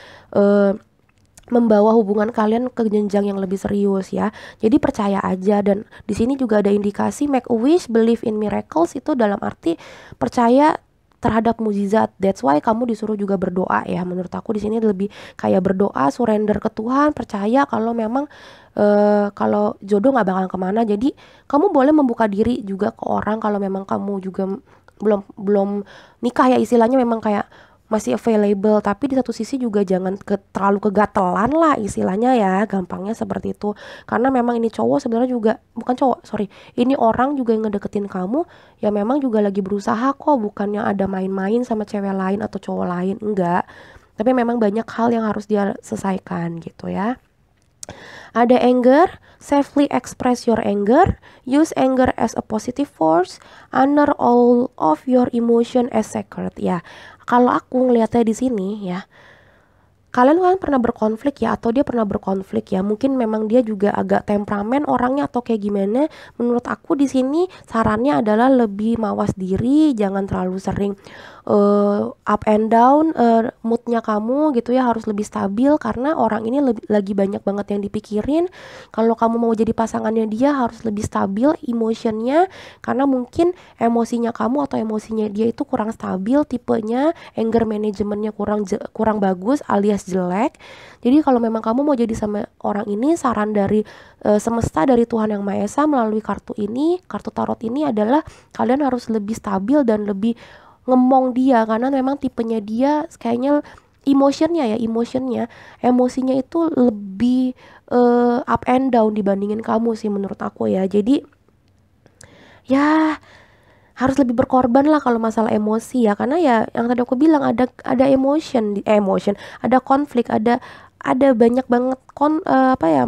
membawa hubungan kalian ke jenjang yang lebih serius ya. Jadi percaya aja. Dan di sini juga ada indikasi make a wish, believe in miracles, itu dalam arti percaya terhadap mukjizat. That's why kamu disuruh juga berdoa ya. Menurut aku di sini lebih kayak berdoa, surrender ke Tuhan, percaya kalau memang kalau jodoh nggak bakal kemana. Jadi kamu boleh membuka diri juga ke orang kalau memang kamu juga belum nikah ya, istilahnya memang kayak masih available, tapi di satu sisi juga jangan terlalu kegatelan lah istilahnya ya, gampangnya seperti itu. Karena memang ini cowok sebenarnya juga, bukan cowok, sorry, ini orang juga yang ngedeketin kamu, ya memang juga lagi berusaha kok, bukannya ada main-main sama cewek lain atau cowok lain, enggak. Tapi memang banyak hal yang harus dia selesaikan gitu ya. Ada anger, safely express your anger, use anger as a positive force, honor all of your emotion as sacred ya. Kalau aku ngelihatnya di sini ya, kalian kan pernah berkonflik ya, atau dia pernah berkonflik ya. Mungkin memang dia juga agak temperamen orangnya atau kayak gimana. Menurut aku di sini sarannya adalah lebih mawas diri, jangan terlalu sering up and down moodnya kamu gitu ya, harus lebih stabil karena orang ini lagi banyak banget yang dipikirin. Kalau kamu mau jadi pasangannya dia harus lebih stabil emotionnya, karena mungkin emosinya kamu atau emosinya dia itu kurang stabil, tipenya anger manajemennya kurang bagus alias jelek. Jadi kalau memang kamu mau jadi sama orang ini, saran dari semesta, dari Tuhan Yang Maha Esa melalui kartu ini, kartu tarot ini adalah kalian harus lebih stabil dan lebih ngemong dia, karena memang tipenya dia kayaknya emosinya itu lebih up and down dibandingin kamu sih menurut aku ya. Jadi ya harus lebih berkorban lah kalau masalah emosi ya, karena ya yang tadi aku bilang ada emotion, ada konflik, ada banyak banget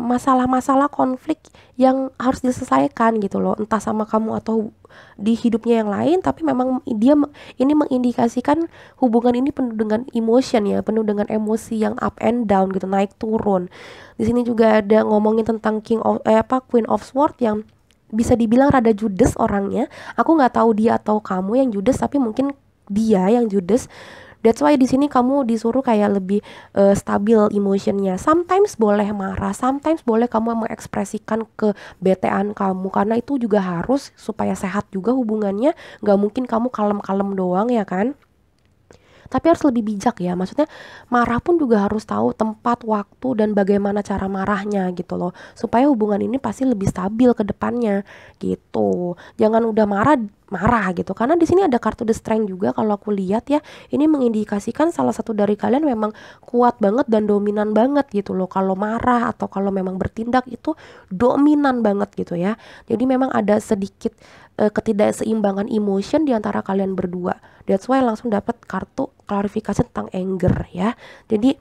masalah-masalah konflik yang harus diselesaikan gitu loh, entah sama kamu atau di hidupnya yang lain. Tapi memang ini mengindikasikan hubungan ini penuh dengan emotion ya, penuh dengan emosi yang up and down gitu, naik turun. Di sini juga ada ngomongin tentang Queen of Swords yang bisa dibilang rada judes orangnya. Aku nggak tahu dia atau kamu yang judes, tapi mungkin dia yang judes. That's why di sini kamu disuruh kayak lebih stabil emotionnya. Sometimes boleh marah, sometimes boleh kamu mengekspresikan kebetean kamu, karena itu juga harus supaya sehat juga hubungannya. Nggak mungkin kamu kalem-kalem doang ya kan. Tapi harus lebih bijak ya, maksudnya marah pun juga harus tahu tempat, waktu, dan bagaimana cara marahnya gitu loh, supaya hubungan ini pasti lebih stabil ke depannya gitu. Jangan udah marah gitu, karena di sini ada kartu The Strength juga. Kalau aku lihat ya, ini mengindikasikan salah satu dari kalian memang kuat banget dan dominan banget gitu loh. Kalau marah atau kalau memang bertindak itu dominan banget gitu ya. Jadi memang ada sedikit ketidakseimbangan emotion di antara kalian berdua. That's why langsung dapat kartu klarifikasi tentang anger ya. Jadi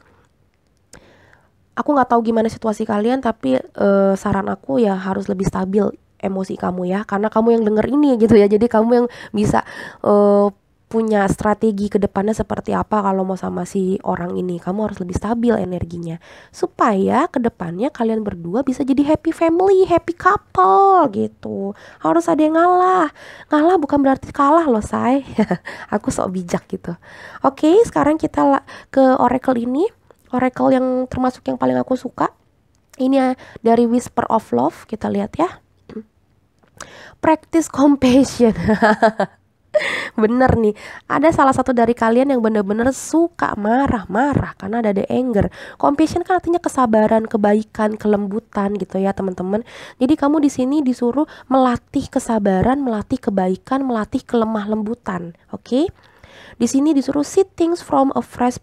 aku nggak tahu gimana situasi kalian, tapi saran aku ya harus lebih stabil emosi kamu ya, karena kamu yang denger ini gitu ya. Jadi kamu yang bisa punya strategi ke depannya seperti apa kalau mau sama si orang ini. Kamu harus lebih stabil energinya supaya ke depannya kalian berdua bisa jadi happy family, happy couple gitu. Harus ada yang ngalah bukan berarti kalah loh say. Aku sok bijak gitu. Oke, sekarang kita ke oracle ini, oracle yang termasuk yang paling aku suka. Ini dari Whisper of Love, kita lihat ya. Practice compassion. Bener nih, ada salah satu dari kalian yang bener-bener suka marah-marah karena ada anger. Compassion kan artinya kesabaran, kebaikan, kelembutan gitu ya teman-teman. Jadi kamu di sini disuruh melatih kesabaran, melatih kebaikan, melatih kelemah lembutan. Oke? Di sini disuruh see things from a fresh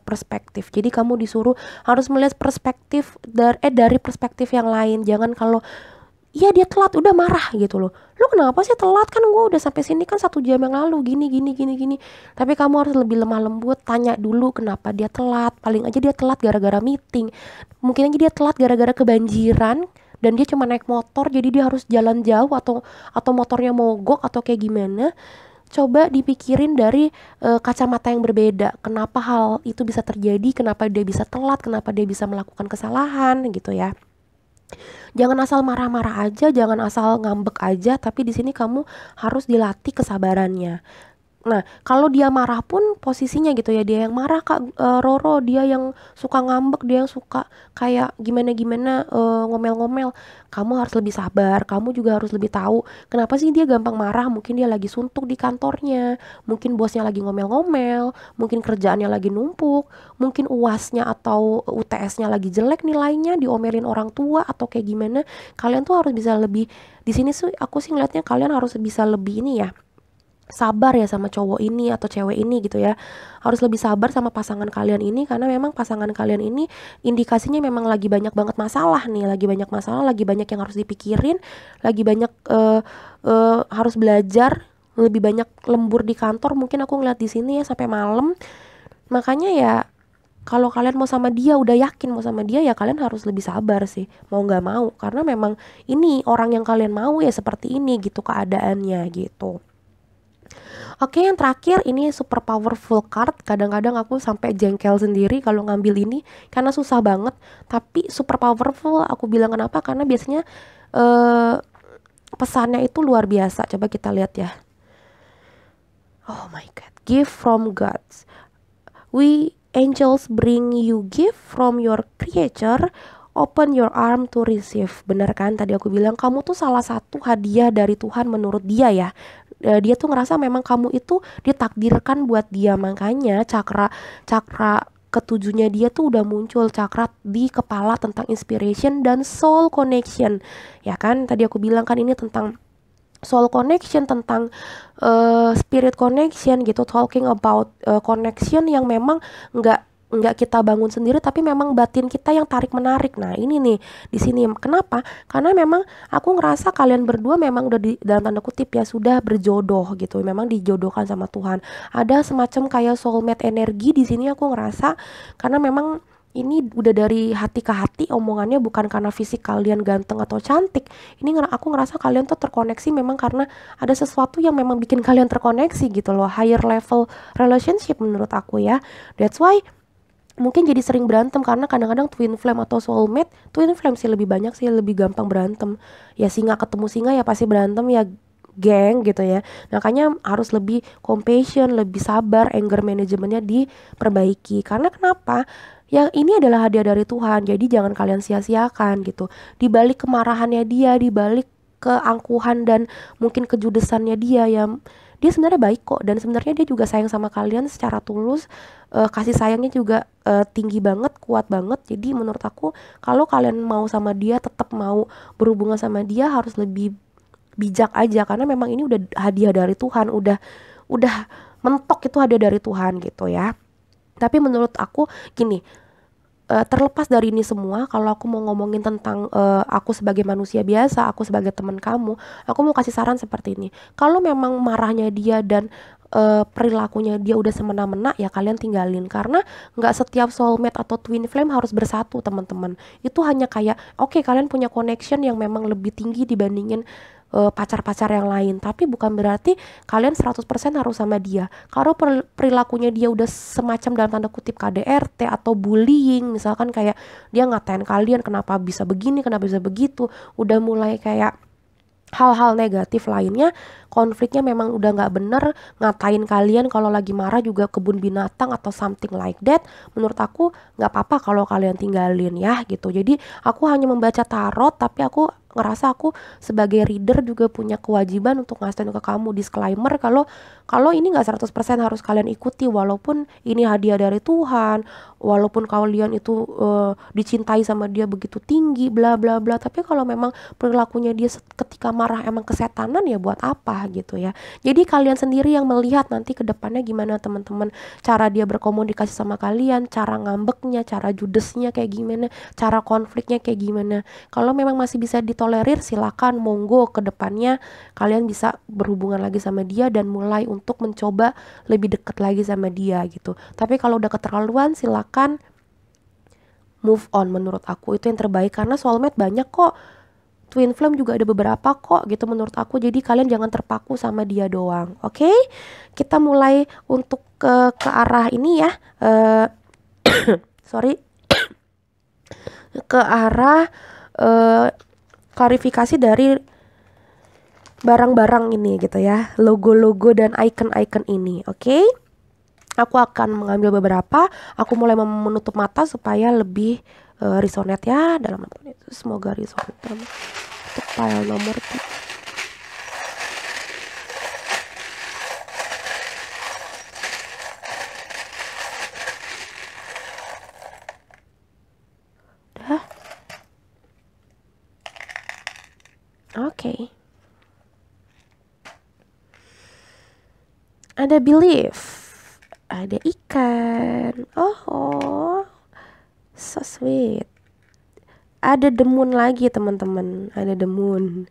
perspective. Jadi kamu disuruh harus melihat perspektif dari perspektif yang lain. Jangan kalau iya dia telat, udah marah gitu loh. Lu kenapa sih telat, kan gue udah sampai sini kan 1 jam yang lalu, gini gini gini gini. Tapi kamu harus lebih lemah lembut, tanya dulu kenapa dia telat. Paling aja dia telat gara-gara meeting, mungkin aja dia telat gara-gara kebanjiran dan dia cuma naik motor jadi dia harus jalan jauh, atau motornya mogok atau kayak gimana. Coba dipikirin dari kacamata yang berbeda. Kenapa hal itu bisa terjadi? Kenapa dia bisa telat? Kenapa dia bisa melakukan kesalahan gitu ya? Jangan asal marah-marah aja, jangan asal ngambek aja, tapi di sini kamu harus dilatih kesabarannya. Nah, kalau dia marah pun posisinya gitu ya, dia yang marah Kak Roro, dia yang suka ngambek, dia yang suka kayak gimana-gimana ngomel-ngomel. Kamu harus lebih sabar, kamu juga harus lebih tahu kenapa sih dia gampang marah. Mungkin dia lagi suntuk di kantornya, mungkin bosnya lagi ngomel-ngomel, mungkin kerjaannya lagi numpuk, mungkin UASnya atau UTS-nya lagi jelek nilainya, diomelin orang tua atau kayak gimana. Kalian tuh harus bisa lebih, di sini sih aku sih ngeliatnya kalian harus bisa lebih ini ya, sabar ya sama cowok ini atau cewek ini gitu ya. Harus lebih sabar sama pasangan kalian ini, karena memang pasangan kalian ini indikasinya memang lagi banyak banget masalah nih, lagi banyak masalah, lagi banyak yang harus dipikirin, lagi banyak harus belajar, lebih banyak lembur di kantor. Mungkin aku ngeliat di sini ya sampai malam. Makanya ya kalau kalian mau sama dia, udah yakin mau sama dia, ya kalian harus lebih sabar sih, mau nggak mau, karena memang ini orang yang kalian mau ya seperti ini gitu keadaannya gitu. Oke, yang terakhir ini super powerful card. Kadang-kadang aku sampai jengkel sendiri kalau ngambil ini karena susah banget. Tapi super powerful, aku bilang kenapa? Karena biasanya eh, pesannya itu luar biasa. Coba kita lihat ya. Oh my God, gift from God. We angels bring you gift from your creator. Open your arm to receive. Bener kan tadi aku bilang kamu tuh salah satu hadiah dari Tuhan menurut dia ya. Dia tuh ngerasa memang kamu itu ditakdirkan buat dia. Makanya cakra cakra ketujuhnya dia tuh udah muncul, cakra di kepala tentang inspiration dan soul connection. Ya kan tadi aku bilang kan ini tentang soul connection, tentang spirit connection gitu, talking about connection yang memang nggak kita bangun sendiri, tapi memang batin kita yang tarik menarik. Nah ini nih di sini kenapa, karena memang aku ngerasa kalian berdua memang udah di dalam tanda kutip ya sudah berjodoh gitu, memang dijodohkan sama Tuhan. Ada semacam kayak soulmate energi di sini aku ngerasa, karena memang ini udah dari hati ke hati omongannya, bukan karena fisik kalian ganteng atau cantik. Ini aku ngerasa kalian tuh terkoneksi memang karena ada sesuatu yang memang bikin kalian terkoneksi gitu loh, higher level relationship menurut aku ya. That's why mungkin jadi sering berantem, karena kadang-kadang twin flame atau soulmate, twin flame sih lebih banyak sih, lebih gampang berantem. Ya singa ketemu singa ya pasti berantem ya, geng gitu ya. Makanya harus lebih compassion, lebih sabar, anger manajemennya diperbaiki. Karena kenapa? Yang ini adalah hadiah dari Tuhan, jadi jangan kalian sia-siakan gitu. Di balik kemarahannya dia, di balik keangkuhan dan mungkin kejudesannya dia, ya dia sebenarnya baik kok, dan sebenarnya dia juga sayang sama kalian secara tulus. Kasih sayangnya juga tinggi banget, kuat banget. Jadi menurut aku kalau kalian mau sama dia, tetap mau berhubungan sama dia, harus lebih bijak aja, karena memang ini udah hadiah dari Tuhan, udah mentok, itu hadiah dari Tuhan gitu ya. Tapi menurut aku gini, terlepas dari ini semua, kalau aku mau ngomongin tentang aku sebagai manusia biasa, aku sebagai teman kamu, aku mau kasih saran seperti ini. Kalau memang marahnya dia dan perilakunya dia udah semena-mena, ya kalian tinggalin. Karena nggak setiap soulmate atau twin flame harus bersatu teman-teman. Itu hanya kayak oke, kalian punya connection yang memang lebih tinggi dibandingin pacar-pacar yang lain, tapi bukan berarti kalian 100% harus sama dia. Kalau perilakunya dia udah semacam dalam tanda kutip KDRT atau bullying, misalkan kayak dia ngatain kalian kenapa bisa begini, kenapa bisa begitu, udah mulai kayak hal-hal negatif lainnya, konfliknya memang udah nggak bener, ngatain kalian kalau lagi marah juga kebun binatang atau something like that, menurut aku nggak apa-apa kalau kalian tinggalin ya gitu. Jadi aku hanya membaca tarot, tapi aku ngerasa aku sebagai reader juga punya kewajiban untuk ngasih ke kamu disclaimer kalau ini nggak 100% harus kalian ikuti, walaupun ini hadiah dari Tuhan, walaupun kalian itu dicintai sama dia begitu tinggi bla bla bla, tapi kalau memang perilakunya dia ketika marah emang kesetanan, ya buat apa gitu ya. Jadi kalian sendiri yang melihat nanti ke depannya gimana teman-teman, cara dia berkomunikasi sama kalian, cara ngambeknya, cara judesnya kayak gimana, cara konfliknya kayak gimana. Kalau memang masih bisa ditolak tolerir, silakan, monggo, ke depannya kalian bisa berhubungan lagi sama dia dan mulai untuk mencoba lebih dekat lagi sama dia gitu. Tapi kalau udah keterlaluan, silakan move on. Menurut aku itu yang terbaik, karena soulmate banyak kok, twin flame juga ada beberapa kok gitu menurut aku. Jadi kalian jangan terpaku sama dia doang. Oke, kita mulai untuk ke arah ini ya, sorry, ke arah klarifikasi dari barang-barang ini gitu ya, logo-logo dan icon-icon ini. Oke, aku akan mengambil beberapa. Aku mulai menutup mata supaya lebih resonate ya dalam itu. Semoga resonate dalam untuk file nomor 3. Oke. Ada belief, ada ikan, oh so sweet. Ada the moon lagi teman-teman, ada the moon,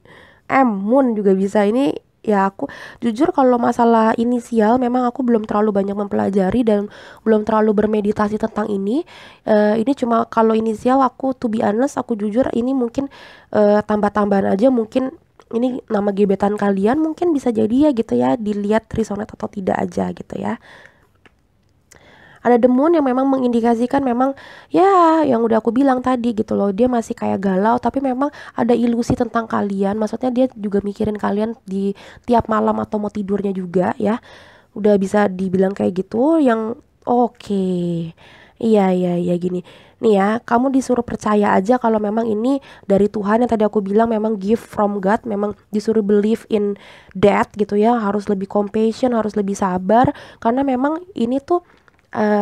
moon juga bisa. Ini ya, aku jujur kalau masalah inisial memang aku belum terlalu banyak mempelajari dan belum terlalu bermeditasi tentang ini. Ini cuma kalau inisial aku, to be honest, aku jujur ini mungkin tambah-tambahan aja. Mungkin ini nama gebetan kalian, mungkin bisa jadi ya gitu ya, dilihat resonate atau tidak aja gitu ya. Ada the moon yang memang mengindikasikan memang ya yang udah aku bilang tadi gitu loh, dia masih kayak galau tapi memang ada ilusi tentang kalian. Maksudnya dia juga mikirin kalian di tiap malam atau mau tidurnya juga ya. Udah bisa dibilang kayak gitu. Yang oke. Iya gini. Nih ya, kamu disuruh percaya aja kalau memang ini dari Tuhan yang tadi aku bilang, memang gift from God, memang disuruh believe in that gitu ya, harus lebih compassion, harus lebih sabar, karena memang ini tuh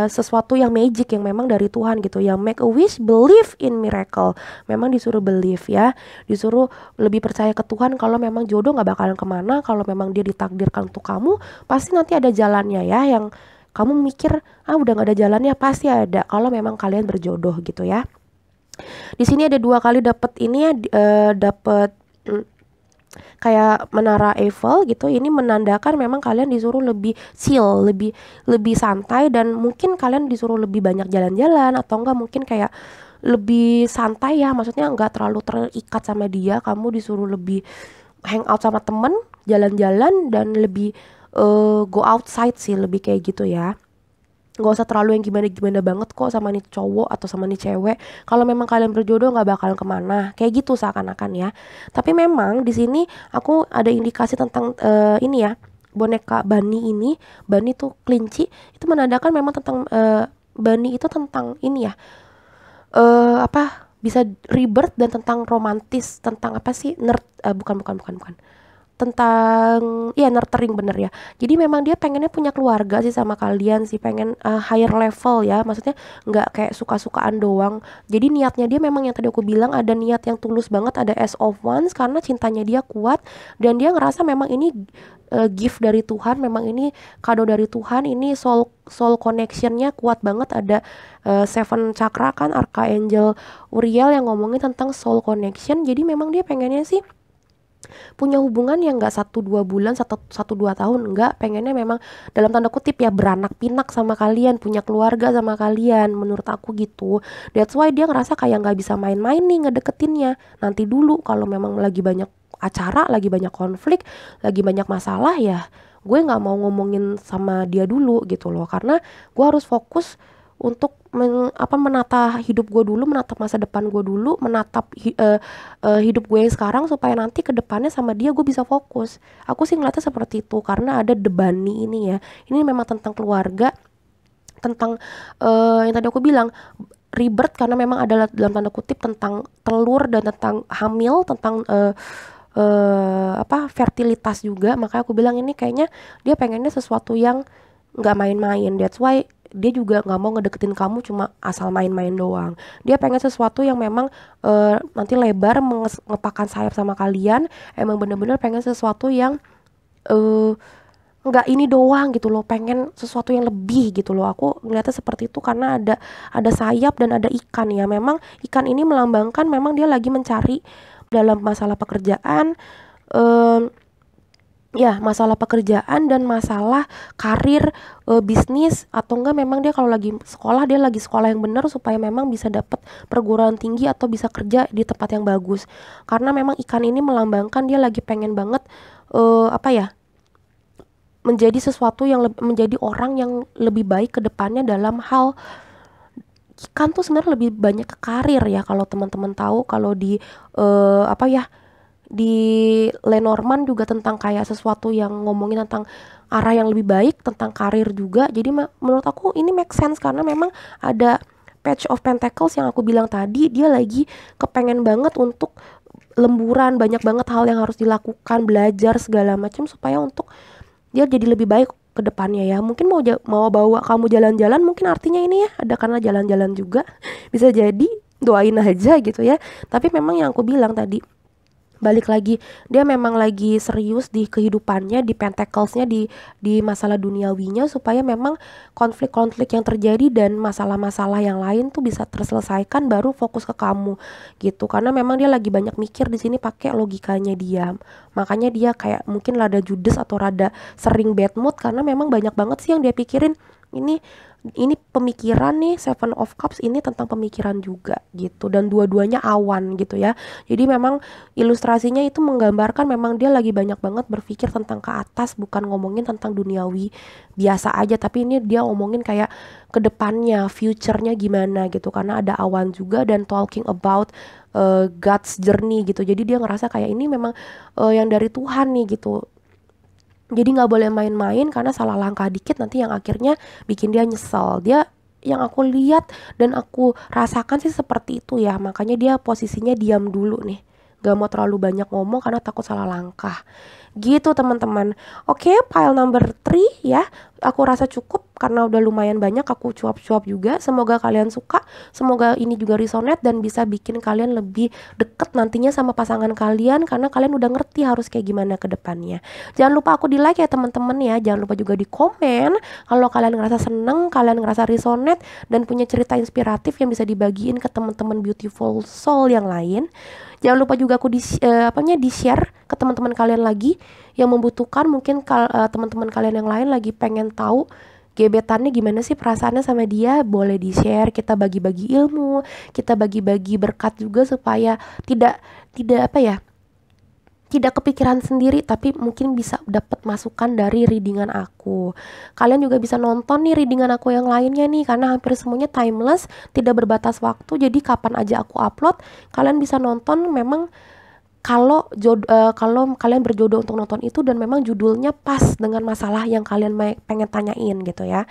sesuatu yang magic yang memang dari Tuhan gitu, yang make a wish, believe in miracle. Memang disuruh believe ya, disuruh lebih percaya ke Tuhan kalau memang jodoh nggak bakalan kemana, kalau memang dia ditakdirkan untuk kamu, pasti nanti ada jalannya ya. Yang kamu mikir udah nggak ada jalannya, pasti ada kalau memang kalian berjodoh gitu ya. Di sini ada 2 kali dapat ini ya, dapat kayak menara Eiffel gitu. Ini menandakan memang kalian disuruh lebih chill, lebih santai, dan mungkin kalian disuruh lebih banyak jalan-jalan, atau enggak mungkin kayak lebih santai ya, maksudnya nggak terlalu terikat sama dia. Kamu disuruh lebih hangout sama temen, jalan-jalan, dan lebih go outside sih, lebih kayak gitu ya. Gak usah terlalu yang gimana-gimana banget kok sama nih cowok atau sama nih cewek. Kalau memang kalian berjodoh nggak bakal kemana, kayak gitu seakan-akan ya. Tapi memang di sini aku ada indikasi tentang ini ya, boneka Bunny ini. Bunny tuh kelinci, itu menandakan memang tentang Bunny itu tentang ini ya, apa, bisa rebirth dan tentang romantis, tentang apa sih, bukan tentang ya nurturing, bener ya. Jadi memang dia pengennya punya keluarga sih sama kalian sih, pengen higher level ya, maksudnya nggak kayak suka-sukaan doang. Jadi niatnya dia memang yang tadi aku bilang, ada niat yang tulus banget, ada as of ones, karena cintanya dia kuat dan dia ngerasa memang ini gift dari Tuhan, memang ini kado dari Tuhan, ini soul connectionnya kuat banget. Ada seven chakra kan, Archangel Uriel yang ngomongin tentang soul connection. Jadi memang dia pengennya sih punya hubungan yang nggak 1-2 bulan, 1-2 tahun, nggak, pengennya memang dalam tanda kutip ya beranak pinak sama kalian, punya keluarga sama kalian, menurut aku gitu. That's why dia ngerasa kayak nggak bisa main-main nih ngedeketinnya. Nanti dulu kalau memang lagi banyak acara, lagi banyak konflik, lagi banyak masalah, ya gue nggak mau ngomongin sama dia dulu gitu loh, karena gue harus fokus untuk menata hidup gue dulu, menatap masa depan gue dulu, menatap hidup gue yang sekarang, supaya nanti ke depannya sama dia gue bisa fokus. Aku sih ngeliatnya seperti itu, karena ada The Bunny ini ya. Ini memang tentang keluarga, tentang yang tadi aku bilang rebirth, karena memang adalah dalam tanda kutip tentang telur dan tentang hamil, tentang fertilitas juga. Makanya aku bilang ini kayaknya dia pengennya sesuatu yang nggak main-main. That's why dia juga nggak mau ngedeketin kamu cuma asal main-main doang. Dia pengen sesuatu yang memang nanti lebar, ngepakkan sayap sama kalian. Emang bener-bener pengen sesuatu yang nggak ini doang gitu loh, pengen sesuatu yang lebih gitu loh. Aku ngeliatnya seperti itu karena ada sayap dan ada ikan ya. Memang ikan ini melambangkan memang dia lagi mencari dalam masalah pekerjaan, ya masalah pekerjaan dan masalah karir, bisnis, atau enggak memang dia kalau lagi sekolah, dia lagi sekolah yang benar supaya memang bisa dapat perguruan tinggi atau bisa kerja di tempat yang bagus. Karena memang ikan ini melambangkan dia lagi pengen banget menjadi sesuatu yang menjadi orang yang lebih baik ke depannya dalam hal. Ikan tuh sebenarnya lebih banyak ke karir ya, kalau teman-teman tahu, kalau di di Lenormand juga tentang kayak sesuatu yang ngomongin tentang arah yang lebih baik, tentang karir juga. Jadi menurut aku ini make sense karena memang ada Page of Pentacles yang aku bilang tadi, dia lagi kepengen banget untuk lemburan, banyak banget hal yang harus dilakukan, belajar segala macam supaya untuk dia jadi lebih baik ke depannya ya. Mungkin mau bawa kamu jalan-jalan, mungkin artinya ini ya, ada karena jalan-jalan juga. Bisa jadi, doain aja gitu ya. Tapi memang yang aku bilang tadi, balik lagi, dia memang lagi serius di kehidupannya, di pentaclesnya, di masalah duniawinya, supaya memang konflik-konflik yang terjadi dan masalah-masalah yang lain tuh bisa terselesaikan, baru fokus ke kamu gitu. Karena memang dia lagi banyak mikir di sini pakai logikanya dia. Makanya dia kayak mungkin rada judes atau rada sering bad mood karena memang banyak banget sih yang dia pikirin. Ini pemikiran nih, Seven of Cups ini tentang pemikiran juga gitu, dan dua-duanya awan gitu ya. Jadi memang ilustrasinya itu menggambarkan memang dia lagi banyak banget berpikir tentang ke atas, bukan ngomongin tentang duniawi biasa aja, tapi ini dia ngomongin kayak ke depannya, future-nya gimana gitu, karena ada awan juga dan talking about God's journey gitu. Jadi dia ngerasa kayak ini memang yang dari Tuhan nih gitu. Jadi nggak boleh main-main karena salah langkah dikit nanti yang akhirnya bikin dia nyesel. Dia yang aku lihat dan aku rasakan sih seperti itu ya. Makanya dia posisinya diam dulu nih. Gak mau terlalu banyak ngomong karena takut salah langkah. Gitu teman-teman. Oke, pile number 3 ya. Aku rasa cukup karena udah lumayan banyak aku cuap-cuap juga. Semoga kalian suka. Semoga ini juga resonate dan bisa bikin kalian lebih deket nantinya sama pasangan kalian, karena kalian udah ngerti harus kayak gimana ke depannya. Jangan lupa aku di like ya teman-teman ya. Jangan lupa juga di komen kalau kalian ngerasa seneng, kalian ngerasa resonate dan punya cerita inspiratif yang bisa dibagiin ke teman-teman beautiful soul yang lain. Jangan lupa juga aku di share ke teman-teman kalian lagi yang membutuhkan. Mungkin teman-teman kalian yang lain lagi pengen tahu gebetannya gimana sih perasaannya sama dia, boleh di share. Kita bagi-bagi ilmu, kita bagi-bagi berkat juga supaya tidak kepikiran sendiri, tapi mungkin bisa dapat masukan dari readingan aku. Kalian juga bisa nonton nih readingan aku yang lainnya nih, karena hampir semuanya timeless, tidak berbatas waktu. Jadi kapan aja aku upload, kalian bisa nonton. Memang kalau kalian berjodoh untuk nonton itu dan memang judulnya pas dengan masalah yang kalian pengen tanyain gitu ya.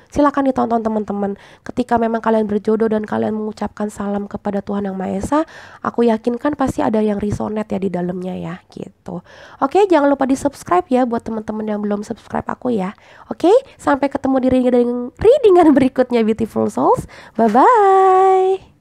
Silakan ditonton teman-teman. Ketika memang kalian berjodoh dan kalian mengucapkan salam kepada Tuhan Yang Maha Esa, aku yakinkan pasti ada yang resonate ya di dalamnya ya gitu. Oke, jangan lupa di subscribe ya buat teman-teman yang belum subscribe aku ya. Oke, sampai ketemu di readingan berikutnya beautiful souls. Bye bye.